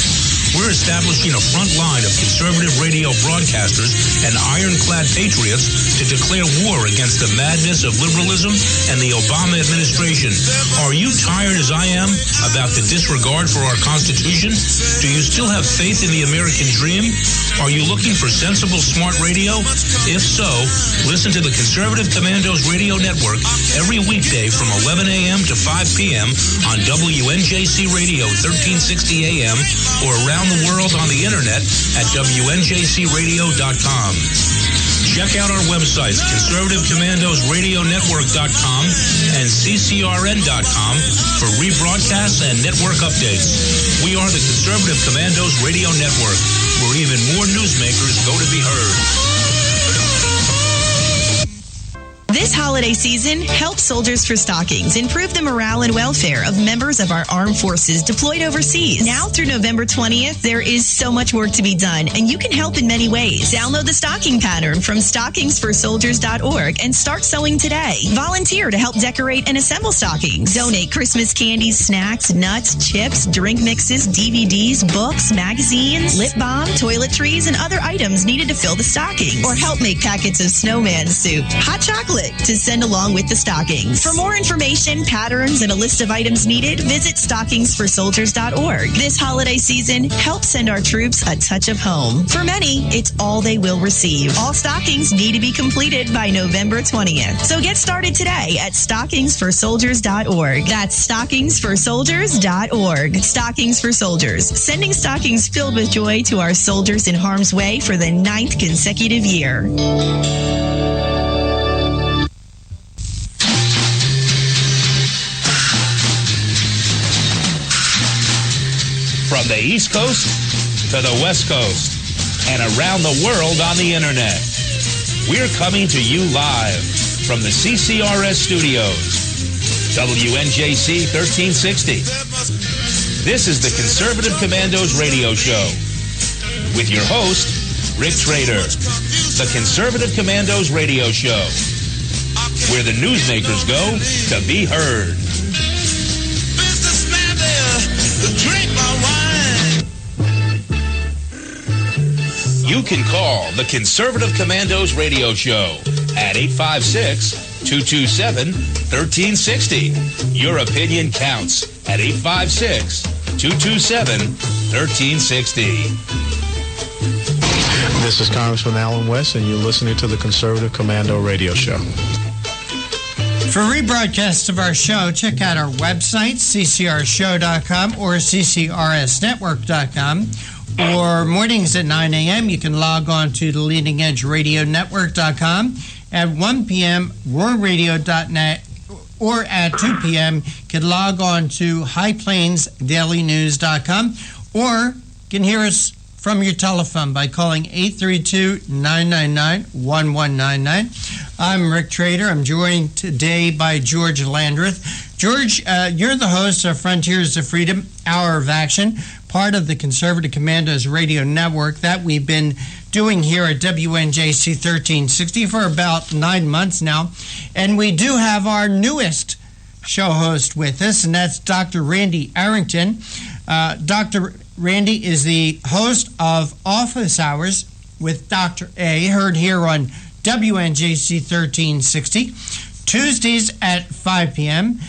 S10: We're establishing a front line of conservative radio broadcasters and ironclad patriots to declare war against the madness of liberalism and the Obama administration. Are you tired, as I am, about the disregard for our Constitution? Do you still have faith in the American dream? Are you looking for sensible, smart radio? If so, listen to the Conservative Commandos Radio Network every weekday from 11 a.m. to 5 p.m. on WNJC Radio 1360 a.m. or around the world on the internet at WNJCradio.com. Check out our websites, ConservativeCommandosRadioNetwork.com and CCRN.com for rebroadcasts and network updates. We are the Conservative Commandos Radio Network, where even more newsmakers go to be heard.
S15: This holiday season, help Soldiers for Stockings improve the morale and welfare of members of our armed forces deployed overseas. Now through November 20th, there is so much work to be done, and you can help in many ways. Download the stocking pattern from stockingsforsoldiers.org and start sewing today. Volunteer to help decorate and assemble stockings. Donate Christmas candies, snacks, nuts, chips, drink mixes, DVDs, books, magazines, lip balm, toiletries, and other items needed to fill the stockings. Or help make packets of snowman soup, hot chocolate, to send along with the stockings. For more information, patterns, and a list of items needed, visit stockingsforsoldiers.org. This holiday season, help send our troops a touch of home. For many, it's all they will receive. All stockings need to be completed by November 20th. So get started today at stockingsforsoldiers.org. That's stockingsforsoldiers.org. Stockings for Soldiers, sending stockings filled with joy to our soldiers in harm's way for the 9th consecutive year.
S10: From the East Coast to the West Coast and around the world on the internet, we're coming to you live from the CCRS studios, WNJC 1360. This is the Conservative Commandos radio show with your host, Rick Trader. The Conservative Commandos radio show, where the newsmakers go to be heard. You can call the Conservative Commandos radio show at 856-227-1360. Your opinion counts at 856-227-1360.
S11: This is Congressman Alan West, and you're listening to the Conservative Commando radio show.
S12: For rebroadcasts of our show, check out our website, ccrshow.com or ccrsnetwork.com. Or mornings at 9 a.m., you can log on to the leadingedgeradionetwork.com. At 1 p.m., roarradio.net. Or at 2 p.m., you can log on to highplainsdailynews.com. Or you can hear us from your telephone by calling 832-999-1199. I'm Rick Trader. I'm joined today by George Landreth. George, you're the host of Frontiers of Freedom, Hour of Action, part of the Conservative Commandos radio network that we've been doing here at WNJC 1360 for about 9 months now. And we do have our newest show host with us, and that's Dr. Randy Arrington. Dr. Randy is the host of Office Hours with Dr. A, heard here on WNJC 1360, Tuesdays at 5 p.m.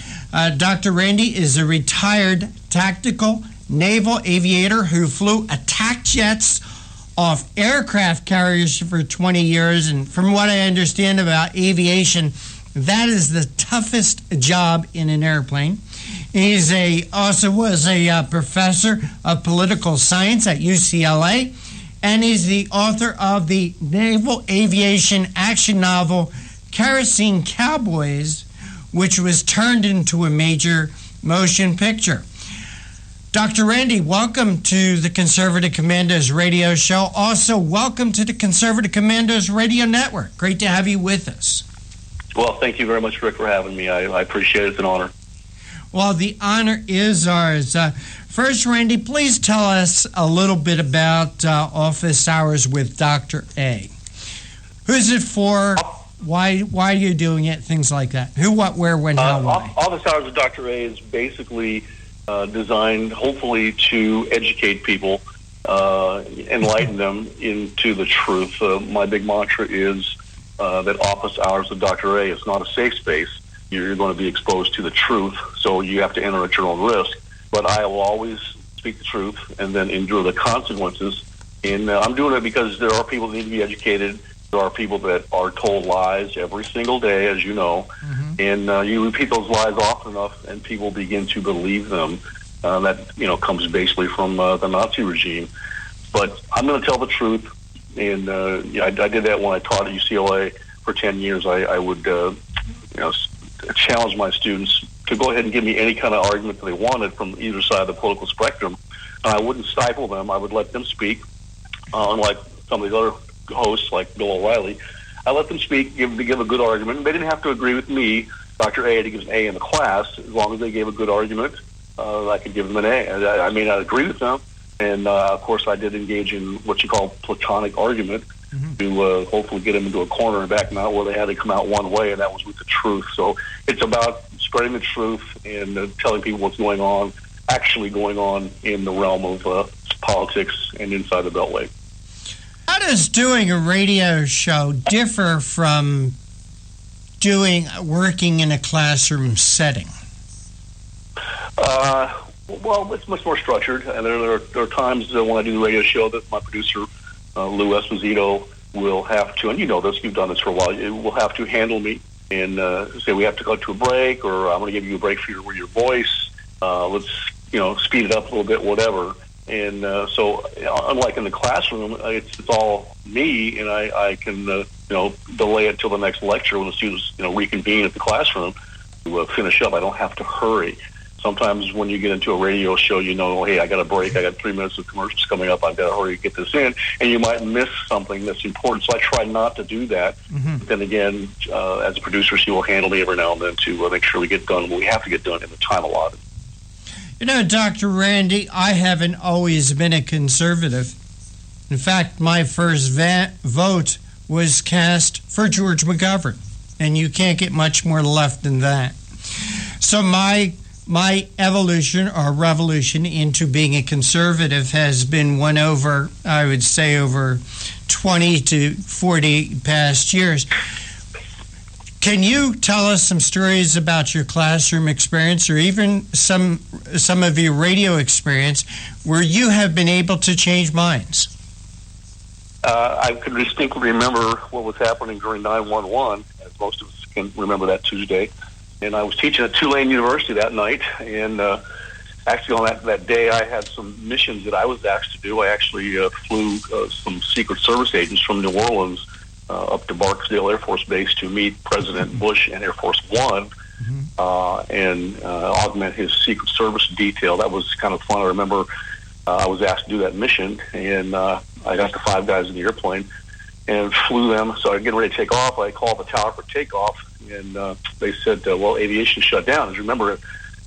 S12: Dr. Randy is a retired tactical naval aviator who flew attack jets off aircraft carriers for 20 years. And from what I understand about aviation, that is the toughest job in an airplane. He's also was a professor of political science at UCLA, and he's the author of the naval aviation action novel Kerosene Cowboys, which was turned into a major motion picture. Dr. Randy, welcome to the Conservative Commandos radio show. Also, welcome to the Conservative Commandos radio network. Great to have you with us.
S20: Well, thank you very much, Rick, for having me. I appreciate it. It's an honor.
S12: Well, the honor is ours. First, Randy, please tell us a little bit about Office Hours with Dr. A. Who's it for? Why are you doing it? Things like that. Who, what, where, when, how, why?
S20: Office Hours of Dr. A is basically designed, hopefully, to educate people, enlighten them into the truth. My big mantra is that Office Hours of Dr. A is not a safe space. You're going to be exposed to the truth, so you have to enter at your own risk. But I will always speak the truth and then endure the consequences. And I'm doing it because there are people that need to be educated. There are people that are told lies every single day, as you know. And you repeat those lies often enough, and people begin to believe them. That comes basically from the Nazi regime. But I'm going to tell the truth, and I did that when I taught at UCLA for 10 years. I would challenge my students to go ahead and give me any kind of argument that they wanted from either side of the political spectrum. I wouldn't stifle them. I would let them speak, unlike some of the other hosts like Bill O'Reilly. I let them speak, give a good argument. They didn't have to agree with me, Dr. A, to give an A in the class. As long as they gave a good argument, I could give them an A. I may not agree with them. And, of course, I did engage in what you call platonic argument to hopefully get them into a corner and back them out where they had to come out one way, and that was with the truth. So it's about spreading the truth and telling people what's actually going on in the realm of politics and inside the Beltway.
S12: How does doing a radio show differ from working in a classroom setting?
S20: Well, it's much more structured, and there are times when I do the radio show that my producer, Lou Esposito, will have to, and you know this, you've done this for a while, will have to handle me and say we have to go to a break, or I'm going to give you a break for your voice. Let's speed it up a little bit, whatever. And so, unlike in the classroom, it's all me, and I can delay it till the next lecture when the students reconvene at the classroom to finish up. I don't have to hurry. Sometimes when you get into a radio show, hey, I got a break, I got 3 minutes of commercials coming up, I've got to hurry to get this in, and you might miss something that's important. So I try not to do that. But then again, as a producer, she will handle me every now and then to make sure we get done what we have to get done in the time allotted.
S12: Dr. Randy, I haven't always been a conservative. In fact, my first vote was cast for George McGovern, and you can't get much more left than that. So my evolution or revolution into being a conservative has been one over, I would say, over 20 to 40 past years. Can you tell us some stories about your classroom experience, or even some of your radio experience, where you have been able to change minds?
S20: I can distinctly remember what was happening during 9/11, as most of us can remember that Tuesday. And I was teaching at Tulane University that night, and actually on that day I had some missions that I was asked to do. I actually flew some Secret Service agents from New Orleans up to Barksdale Air Force Base to meet President Bush and Air Force One and augment his Secret Service detail. That was kind of fun. I remember I was asked to do that mission, and I got the 5 guys in the airplane and flew them. So I was getting ready to take off. I called the tower for takeoff, and they said, well, aviation shut down. As you remember,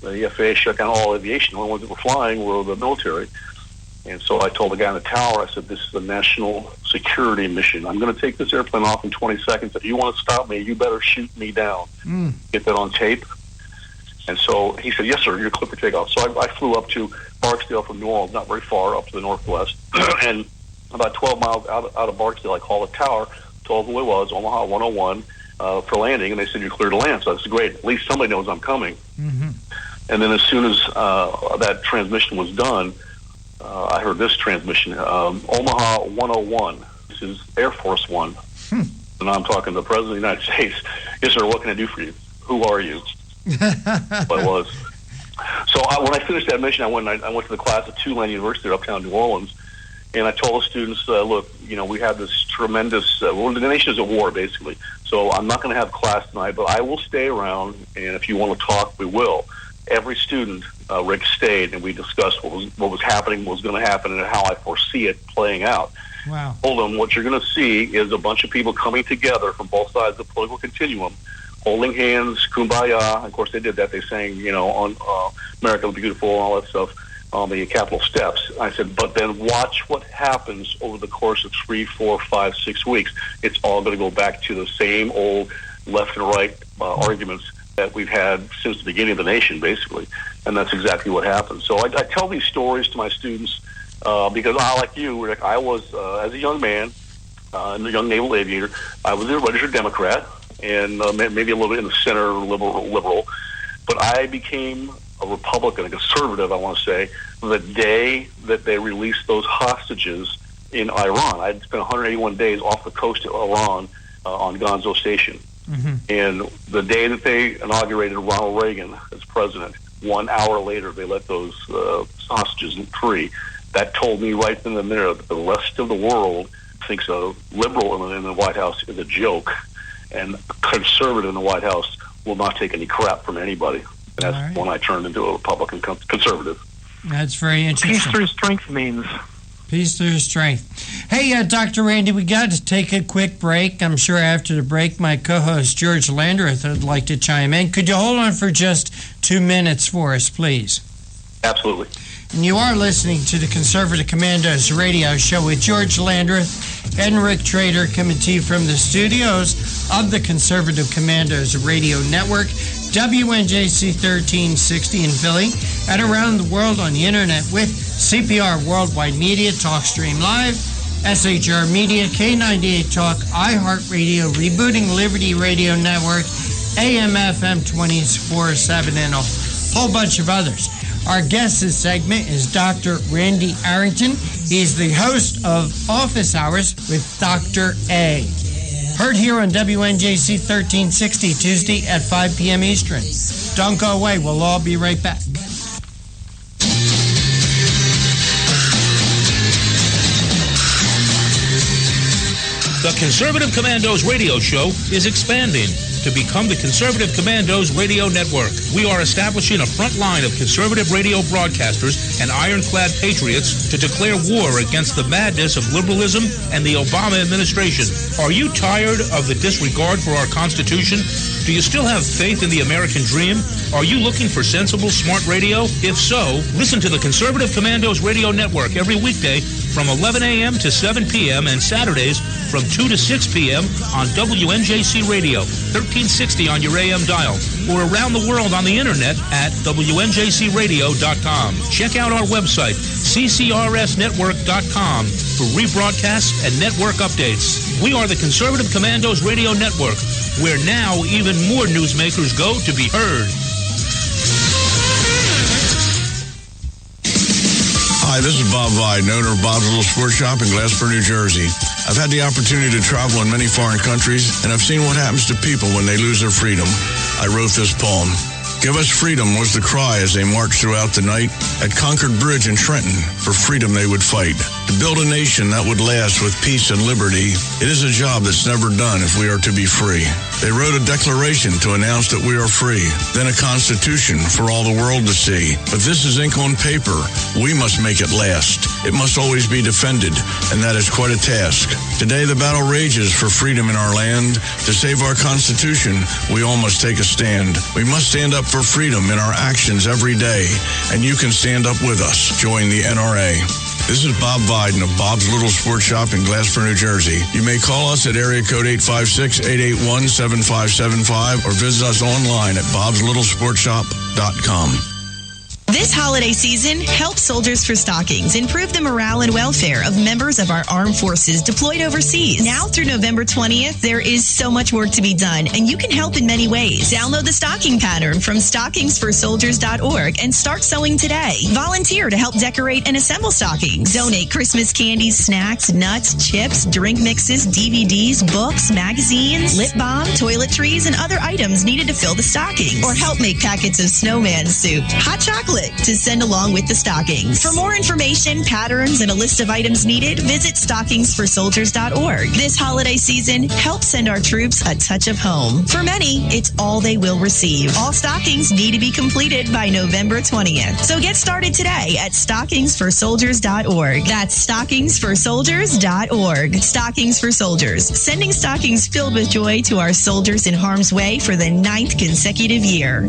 S20: the FAA shut down all aviation. The only ones that were flying were the military. And so I told the guy in the tower, I said, this is a national security mission. I'm going to take this airplane off in 20 seconds. If you want to stop me, you better shoot me down. Get that on tape. And so he said, yes, sir, you're clear for takeoff. So I flew up to Barksdale from New Orleans, not very far, up to the northwest. And about 12 miles out of Barksdale, I called the tower, told them who it was, Omaha 101, for landing. And they said, you're clear to land. So that's great. At least somebody knows I'm coming. And then as soon as that transmission was done, I heard this transmission, Omaha 101. This is Air Force One. And I'm talking to the President of the United States. Yes, sir, what can I do for you? Who are you? What I was. So when I finished that mission, I went to the class at Tulane University, uptown New Orleans, and I told the students, look, we have this tremendous, the nation is at war, basically. So I'm not going to have class tonight, but I will stay around, and if you want to talk, we will. Every student, Rick, stayed, and we discussed what was happening, what was going to happen, and how I foresee it playing out.
S12: Wow.
S20: Told them what you're going to see is a bunch of people coming together from both sides of the political continuum, holding hands, kumbaya. Of course, they did that. They sang, on America the Beautiful and all that stuff. on the Capitol steps. I said, but then watch what happens over the course of 3, 4, 5, 6 weeks. It's all going to go back to the same old left and right arguments that we've had since the beginning of the nation, basically. And that's exactly what happened. So I tell these stories to my students because I, like you, Rick, I was, as a young man, a young naval aviator, I was a registered Democrat and maybe a little bit in the center, liberal. But I became a Republican, a conservative, I want to say, the day that they released those hostages in Iran. I'd spent 181 days off the coast of Iran on Gonzo Station. Mm-hmm. And the day that they inaugurated Ronald Reagan as president, 1 hour later they let those hostages free. That told me right in the mirror that the rest of the world thinks a liberal in the White House is a joke, and a conservative in the White House will not take any crap from anybody. And that's when I turned into a Republican conservative.
S12: That's very interesting.
S13: Peace through strength means.
S12: Peace through strength. Hey, Dr. Randy, we got to take a quick break. I'm sure after the break, my co-host George Landreth would like to chime in. Could you hold on for just 2 minutes for us, please?
S20: Absolutely.
S12: And you are listening to the Conservative Commandos radio show with George Landreth and Rick Trader, coming to you from the studios of the Conservative Commandos radio network, WNJC 1360 in Philly, and around the world on the internet with CPR Worldwide Media, TalkStream Live, SHR Media, K98 Talk, iHeartRadio, Rebooting Liberty Radio Network, AM/FM 24/7, and a whole bunch of others. Our guest this segment is Dr. Randy Arrington. He's the host of Office Hours with Dr. A. Heard here on WNJC 1360, Tuesday at 5 p.m. Eastern. Don't go away. We'll all be right back.
S10: The Conservative Commandos radio show is expanding to become the Conservative Commandos radio network. We are establishing a front line of conservative radio broadcasters and ironclad patriots to declare war against the madness of liberalism and the Obama administration. Are you tired of the disregard for our Constitution? Do you still have faith in the American dream? Are you looking for sensible, smart radio? If so, listen to the Conservative Commandos radio network every weekday from 11 a.m. to 7 p.m. and Saturdays from 2 to 6 p.m. on WNJC Radio, 1360 on your AM dial, or around the world on the internet at WNJCradio.com. Check out our website, CCRSnetwork.com, for rebroadcasts and network updates. We are the Conservative Commandos Radio Network, where now even more newsmakers go to be heard.
S14: Hi, this is Bob Vide, owner of Bob's Little Sports Shop in Glasper, New Jersey. I've had the opportunity to travel in many foreign countries, and I've seen what happens to people when they lose their freedom. I wrote this poem. Give us freedom was the cry as they marched throughout the night. At Concord Bridge in Trenton, for freedom they would fight. To build a nation that would last with peace and liberty, it is a job that's never done if we are to be free. They wrote a declaration to announce that we are free, then a constitution for all the world to see. But this is ink on paper. We must make it last. It must always be defended, and that is quite a task. Today the battle rages for freedom in our land. To save our Constitution, we all must take a stand. We must stand up for freedom in our actions every day, and you can stand up with us. Join the NRA. This is Bob Biden of Bob's Little Sports Shop in Glasper, New Jersey. You may call us at area code 856-881-7575 or visit us online at bobslittle.sportshop.com.
S15: This holiday season, help Soldiers for Stockings improve the morale and welfare of members of our armed forces deployed overseas. Now through November 20th, there is so much work to be done, and you can help in many ways. Download the stocking pattern from stockingsforsoldiers.org and start sewing today. Volunteer to help decorate and assemble stockings. Donate Christmas candies, snacks, nuts, chips, drink mixes, DVDs, books, magazines, lip balm, toiletries, and other items needed to fill the stockings. Or help make packets of snowman soup, hot chocolate, to send along with the stockings. For more information, patterns, and a list of items needed, visit stockingsforsoldiers.org. This holiday season, help send our troops a touch of home. For many, it's all they will receive. All stockings need to be completed by November 20th. So get started today at stockingsforsoldiers.org. That's stockingsforsoldiers.org. Stockings for Soldiers, sending stockings filled with joy to our soldiers in harm's way for the 9th consecutive year.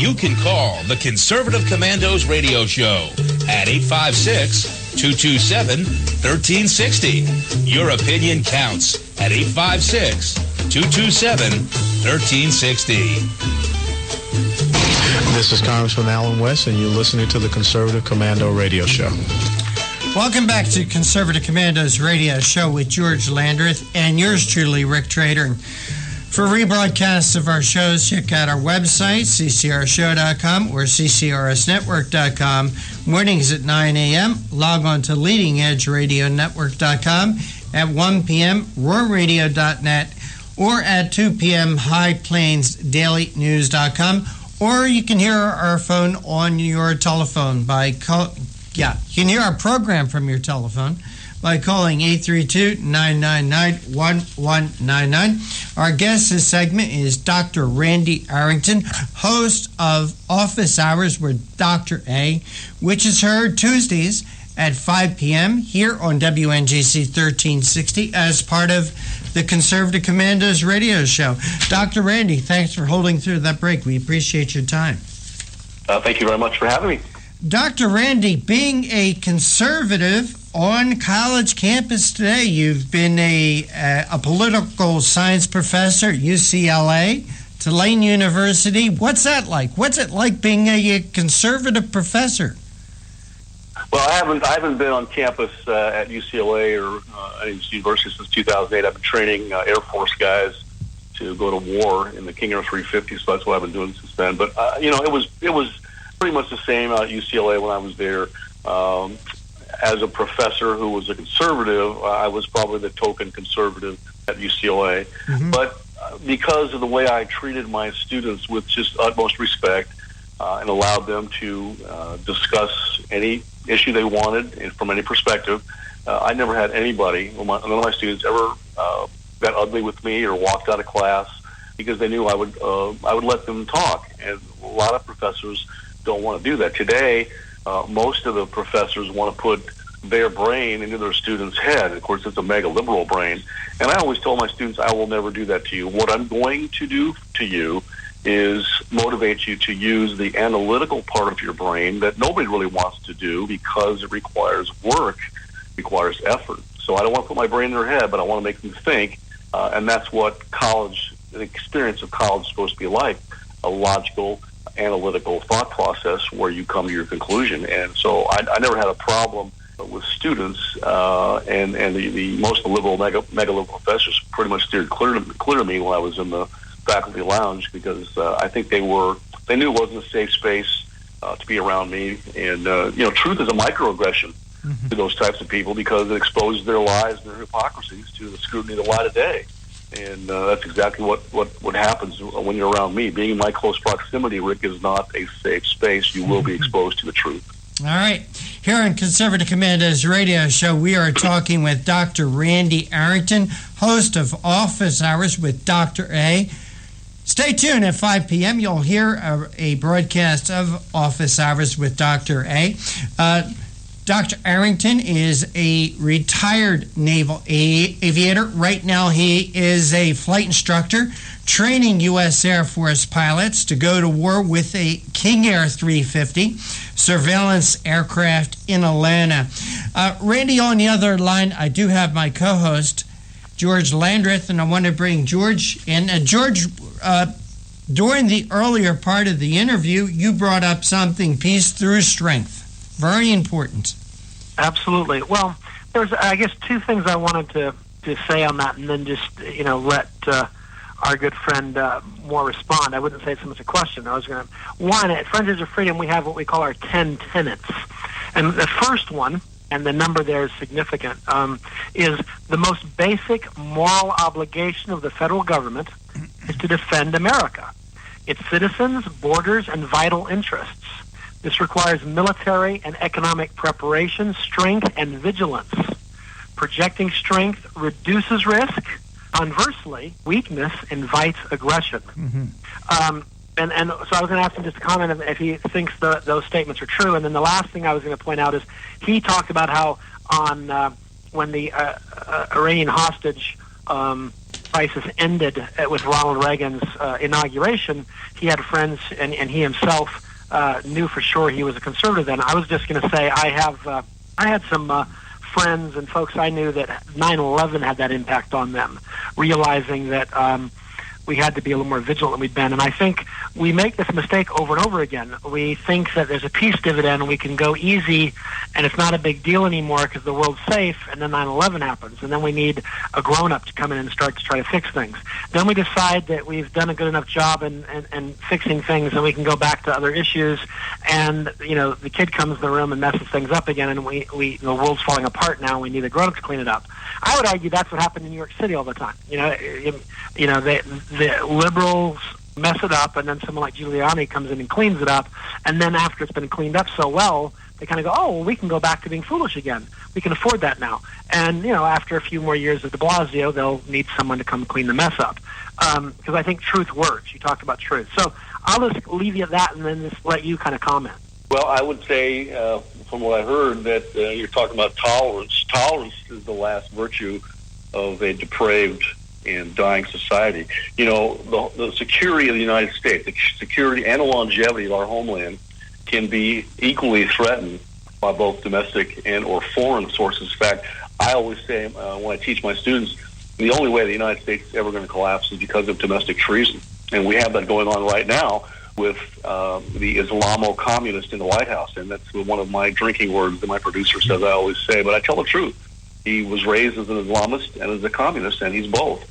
S10: you can call the Conservative Commandos radio show at 856-227-1360. Your opinion counts at 856-227-1360.
S11: This is Congressman Alan West, and you're listening to the Conservative Commando radio show.
S12: Welcome back to Conservative Commandos radio show with George Landreth and yours truly, Rick Trader. And for rebroadcasts of our shows, check out our website, ccrshow.com or ccrsnetwork.com. Mornings at 9 a.m. Log on to leadingedgeradionetwork.com at 1 p.m. roarradio.net or at 2 p.m. highplainsdailynews.com. Or you can hear our phone on your telephone by you can hear our program from your telephone by calling 832-999-1199. Our guest this segment is Dr. Randy Arrington, host of Office Hours with Dr. A, which is heard Tuesdays at 5 p.m. here on WNGC 1360 as part of the Conservative Commandos radio show. Dr. Randy, thanks for holding through that break. We appreciate your time.
S20: Thank you very much for having me.
S12: Dr. Randy, being a conservative on college campus today, you've been a political science professor at UCLA, Tulane University. What's that like? What's it like being a conservative professor?
S20: Well, I haven't been on campus at UCLA or any university since 2008. I've been training Air Force guys to go to war in the King Air 350, so that's what I've been doing since then. But it was pretty much the same out at UCLA when I was there. As a professor who was a conservative, I was probably the token conservative at UCLA. Mm-hmm. But because of the way I treated my students with just utmost respect and allowed them to discuss any issue they wanted from any perspective, I never had anybody, none of my students ever got ugly with me or walked out of class because they knew I would let them talk. And a lot of professors don't want to do that. Today, most of the professors want to put their brain into their students' head. Of course, it's a mega liberal brain. And I always tell my students, I will never do that to you. What I'm going to do to you is motivate you to use the analytical part of your brain that nobody really wants to do because it requires work, requires effort. So I don't want to put my brain in their head, but I want to make them think. And that's what the experience of college is supposed to be like, a logical, analytical thought process where you come to your conclusion. And so I never had a problem with students, and the most liberal, mega liberal professors pretty much steered clear to me when I was in the faculty lounge because I think they knew it wasn't a safe space to be around me. And truth is a microaggression to those types of people because it exposes their lies and their hypocrisies to the scrutiny of the light of day. And that's exactly what happens when you're around me. Being in my close proximity, Rick, is not a safe space. You will be exposed to the truth.
S12: All right. Here on Conservative Commandos radio show, we are talking with Dr. Randy Arrington, host of Office Hours with Dr. A. Stay tuned at 5 p.m. You'll hear a broadcast of Office Hours with Dr. A. Dr. Arrington is a retired naval aviator. Right now, he is a flight instructor training U.S. Air Force pilots to go to war with a King Air 350 surveillance aircraft in Atlanta. Randy, on the other line, I do have my co-host, George Landreth, and I want to bring George in. George, during the earlier part of the interview, you brought up something, peace through strength. Very important.
S13: Absolutely. Well, there's, I guess, two things I wanted to say on that, and then just, let our good friend Moore respond. I wouldn't say it's so much a question. I was going to, one, at Friends of Freedom, we have what we call our 10 tenets. And the first one, and the number there is significant, is the most basic moral obligation of the federal government is to defend America, its citizens, borders, and vital interests. This requires military and economic preparation, strength, and vigilance. Projecting strength reduces risk. Conversely, weakness invites aggression. Mm-hmm. And so I was going to ask him just to comment if he thinks those statements are true. And then the last thing I was going to point out is he talked about how when the Iranian hostage crisis ended with Ronald Reagan's inauguration, he had friends, and he himself knew for sure he was a conservative then. I was just going to say I had some friends and folks I knew that 9/11 had that impact on them, realizing that we had to be a little more vigilant than we'd been. And I think we make this mistake over and over again. We think that there's a peace dividend and we can go easy and it's not a big deal anymore because the world's safe, and then 9/11 happens. And then we need a grown-up to come in and start to try to fix things. Then we decide that we've done a good enough job in fixing things and we can go back to other issues. And, you know, the kid comes in the room and messes things up again, and the world's falling apart now, and we need a grown-up to clean it up. I would argue that's what happened in New York City all the time. The liberals mess it up, and then someone like Giuliani comes in and cleans it up, and then after it's been cleaned up so well, they kind of go, oh, well, we can go back to being foolish again. We can afford that now. And, after a few more years of de Blasio, they'll need someone to come clean the mess up. Because I think truth works. You talked about truth. So I'll just leave you at that and then just let you kind of comment.
S20: Well, I would say, from what I heard, that you're talking about tolerance. Tolerance is the last virtue of a depraved and dying society. The security of the United States, the security and the longevity of our homeland can be equally threatened by both domestic and or foreign sources. In fact, I always say when I teach my students, the only way the United States is ever going to collapse is because of domestic treason. And we have that going on right now with the Islamo-communist in the White House. And that's one of my drinking words that my producer says I always say, but I tell the truth. He was raised as an Islamist and as a communist, and he's both.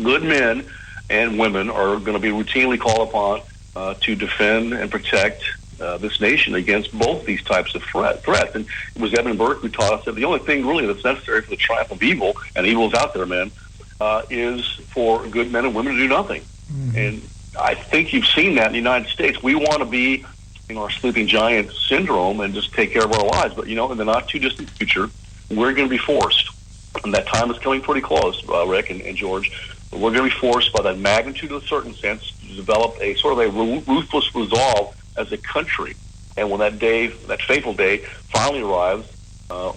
S20: Good men and women are going to be routinely called upon to defend and protect this nation against both these types of threats. And it was Edmund Burke who taught us that the only thing really that's necessary for the triumph of evil, and evil's out there, man, is for good men and women to do nothing. Mm-hmm. And I think you've seen that in the United States. We want to be our sleeping giant syndrome and just take care of our lives. But, in the not too distant future, we're going to be forced, and that time is coming pretty close, Rick and George. We're going to be forced by that magnitude of a certain sense to develop a sort of a ruthless resolve as a country. And when that day, that fateful day, finally arrives,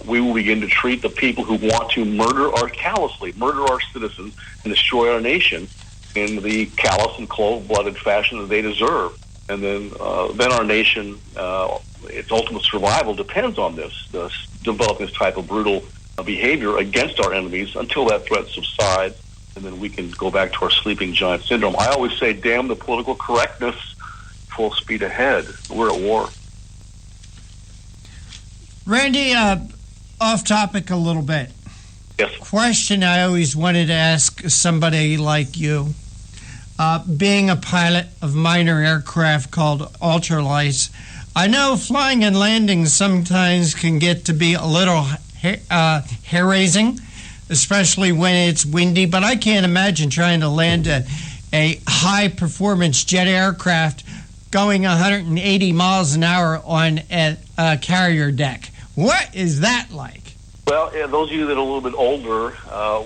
S20: we will begin to treat the people who want to callously murder our citizens and destroy our nation in the callous and cold-blooded fashion that they deserve. And then our nation, its ultimate survival depends on this developing this type of brutal behavior against our enemies until that threat subsides, and then we can go back to our sleeping giant syndrome. I always say, damn the political correctness, full speed ahead. We're at war.
S12: Randy, off topic a little bit.
S20: Yes.
S12: Question I always wanted to ask somebody like you. Being a pilot of minor aircraft called ultralights, I know flying and landing sometimes can get to be a little hair-raising, especially when it's windy, but I can't imagine trying to land a high-performance jet aircraft going 180 miles an hour on a carrier deck. What is that like?
S20: Well, those of you that are a little bit older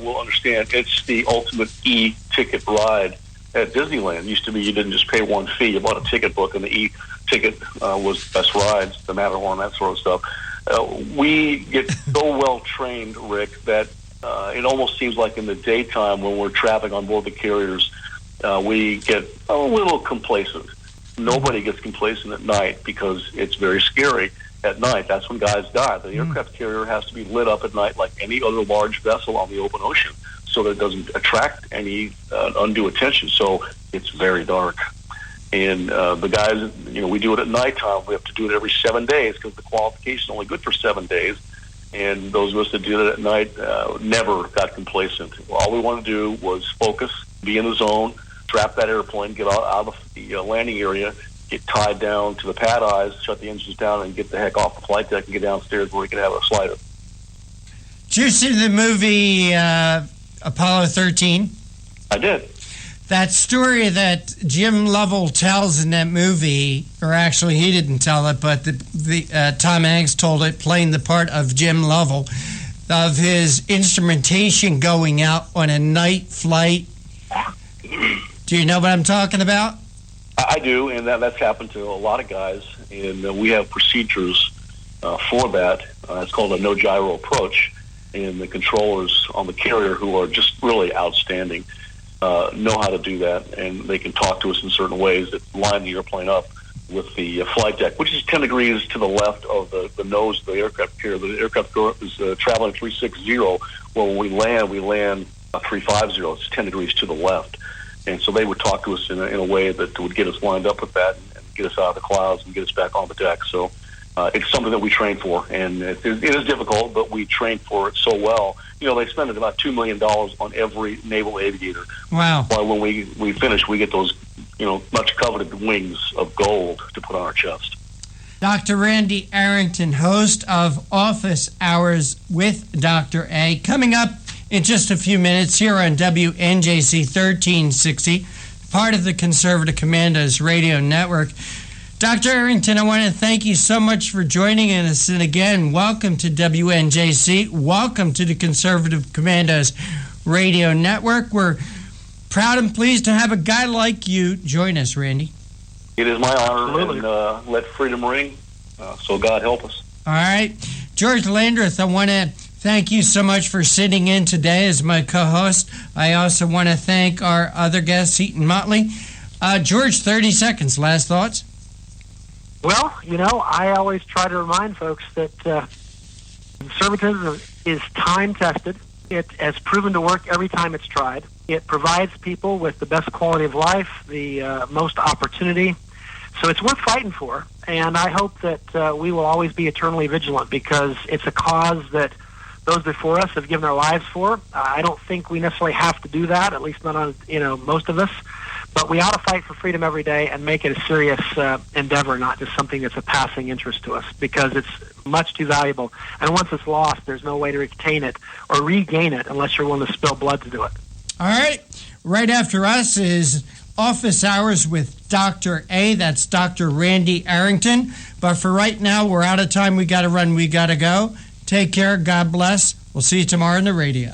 S20: will understand it's the ultimate e-ticket ride at Disneyland. It used to be you didn't just pay one fee. You bought a ticket book, and the e-ticket was best rides, the Matterhorn, that sort of stuff. We get so well trained, Rick, that it almost seems like in the daytime when we're traveling on board the carriers, we get a little complacent. Nobody gets complacent at night because it's very scary at night. That's when guys die. The aircraft carrier has to be lit up at night like any other large vessel on the open ocean so that it doesn't attract any undue attention. So it's very dark. And the guys, we do it at nighttime. We have to do it every 7 days because the qualification is only good for 7 days. And those of us that did it at night never got complacent. All we want to do was focus, be in the zone, trap that airplane, get out of the landing area, get tied down to the pad eyes, shut the engines down, and get the heck off the flight deck and get downstairs where we can have a slider.
S12: Did you see the movie Apollo 13?
S20: I did.
S12: That story that Jim Lovell tells in that movie, or actually he didn't tell it, but the Tom Hanks told it, playing the part of Jim Lovell, of his instrumentation going out on a night flight. Do you know what I'm talking about?
S20: I do, and that's happened to a lot of guys, and we have procedures for that. It's called a no-gyro approach, and the controllers on the carrier who are just really outstanding. know how to do that, and they can talk to us in certain ways that line the airplane up with the flight deck, which is 10 degrees to the left of the nose of the aircraft carrier. The aircraft is traveling 360. Well, when we land 350. It's 10 degrees to the left. And so they would talk to us in a way that would get us lined up with that and get us out of the clouds and get us back on the deck. So it's something that we train for, and it is difficult, but we train for it so well. You know, they spend about $2 million on every naval aviator.
S12: Wow.
S20: While when we finish, we get those, much coveted wings of gold to put on our chest.
S12: Dr. Randy Arrington, host of Office Hours with Dr. A, coming up in just a few minutes here on WNJC 1360, part of the Conservative Commandos radio network. Dr. Arrington, I want to thank you so much for joining us. And again, welcome to WNJC. Welcome to the Conservative Commandos radio network. We're proud and pleased to have a guy like you join us, Randy.
S20: It is my honor, and let freedom ring, so God help us.
S12: All right. George Landreth, I want to thank you so much for sitting in today as my co-host. I also want to thank our other guest, Seton Motley. George, 30 seconds. Last thoughts?
S13: Well, I always try to remind folks that conservatism is time-tested. It has proven to work every time it's tried. It provides people with the best quality of life, the most opportunity. So it's worth fighting for, and I hope that we will always be eternally vigilant, because it's a cause that those before us have given their lives for. I don't think we necessarily have to do that, at least not on most of us. But we ought to fight for freedom every day and make it a serious endeavor, not just something that's a passing interest to us, because it's much too valuable. And once it's lost, there's no way to retain it or regain it unless you're willing to spill blood to do it.
S12: All right. Right after us is Office Hours with Dr. A. That's Dr. Randy Arrington. But for right now, we're out of time. We got to run. We got to go. Take care. God bless. We'll see you tomorrow on the radio.